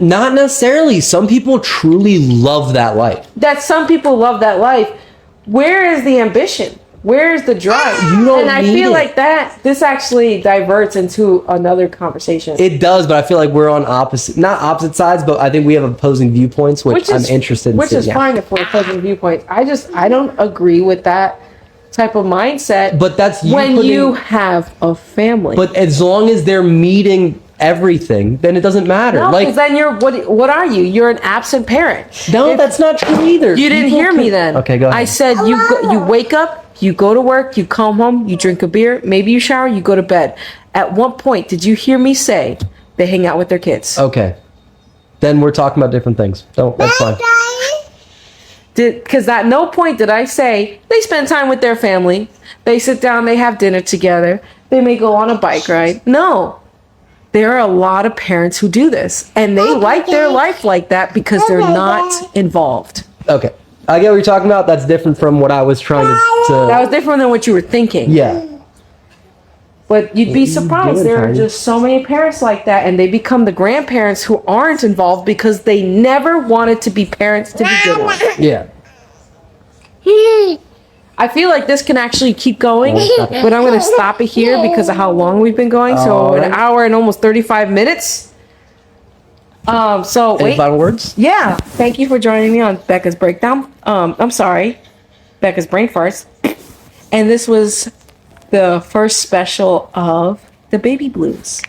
S2: Not necessarily. Some people truly love that life.
S1: That some people love that life. Where is the ambition? Where's the drive?
S2: You don't
S1: and I
S2: need
S1: feel
S2: it.
S1: like this actually diverts into another conversation.
S2: It does, but I feel like we're on not opposite sides, but I think we have opposing viewpoints, which I'm interested in.
S1: Which is fine if we're opposing viewpoints. I don't agree with that type of mindset.
S2: But that's
S1: you have a family.
S2: But as long as they're meeting everything, then it doesn't matter.
S1: No, because then you're what are you? You're an absent parent.
S2: No, that's not true either.
S1: You didn't hear me then.
S2: Okay, go ahead.
S1: I said you wake up. You go to work, you come home, you drink a beer, maybe you shower, you go to bed. At what point did you hear me say they hang out with their kids?
S2: Okay. Then we're talking about different things. That's fine.
S1: Because at no point did I say they spend time with their family, they sit down, they have dinner together, they may go on a bike ride. No. there are a lot of parents who do this, and they like their life like that because they're not involved.
S2: Okay. I get what you're talking about. That's different from what I was trying to
S1: That was different than what you were thinking.
S2: yeah.
S1: But you'd be surprised.
S2: doing,
S1: There are
S2: Tiny?
S1: just so many parents like that, and they become the grandparents who aren't involved because they never wanted to be parents to begin with.
S2: Yeah.
S1: I feel like this can actually keep going, but I'm going to stop it here because of how long we've been going. So
S2: Alright.
S1: an hour and almost 35 minutes. So
S2: Any
S1: wait.
S2: final words?
S1: Yeah. Thank you for joining me on Becca's Breakdown. I'm sorry. Becca's Brain Farts. And this was the first special of the Baby Blues.